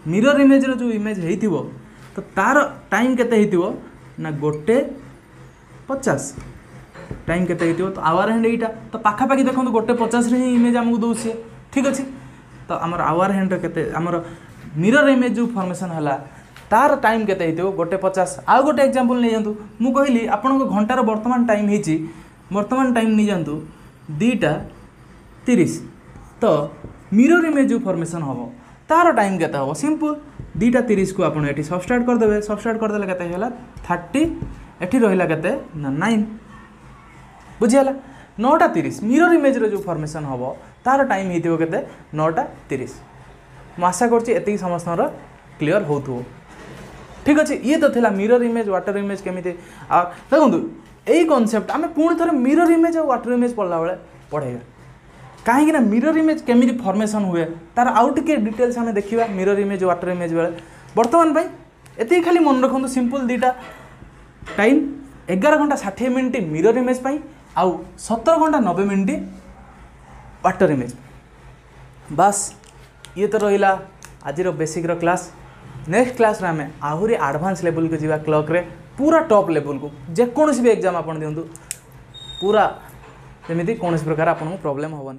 मिरर इमेज रो जो इमेज हेतिबो तो तार टाइम केते हेतिबो ना गोटे 50 टाइम केते हेतिबो तो आवर हैंड एटा तो पाखा पाखी देखो गोटे 50 रे ही इमेज हमको दोसी ठीक अछि तो हमर आवर हैंड रे केते हमर मिरर इमेज जो फॉर्मेशन हला तार टाइम केते हेतिबो गोटे 50 आ गोटे एग्जांपल नै जंतु मु कहिली आपन को घंटा रो वर्तमान टाइम हेची वर्तमान टाइम नहीं जानतु 2:30 तो मिरर इमेज जो फॉर्मेशन हम तार टाइम केते हम सिंपल 2:30 को आपन एठी सबट्रैक्ट कर देबे सबट्रैक्ट कर देले केते होला 30 एठी रहिला केते ना 9 बुझियला 9:30 मिरर इमेज रो जो फॉर्मेशन हम तार टाइम हेतिबो केते 9:30 म आशा करछि एति समस्त क्लियर होथु ठीक अछि ये तो थिला मिरर इमेज वाटर इमेज केमिते आ देखंतु एई कांसेप्ट आमे पूर्ण थरे मिरर इमेज और वाटर इमेज पढ़ला बेले पढ़ेगा कहीं ना मिरर इमेज केमिति फॉर्मेशन हुए तार आउट के डिटेल्स हमें देखिबा मिरर इमेज वाटर इमेज बेले वर्तमान भाई एति खाली मन रखंतु सिंपल दीटा टाइम 11 घंटा 60 मिनिट मिरर इमेज पाई आउ 17 घंटा 90 मिनिट वाटर इमेज। बास ये तो रहा आज बेसिक क्लास। नेक्स्ट क्लास रे आमे आहुरी एडवांस लेवल को जीवा क्लॉक रे पूरा टॉप लेवल को जेकोसी भी एग्जाम आपन दिंतु पूरा जमीती कौन प्रकार आपन प्रॉब्लम होबन।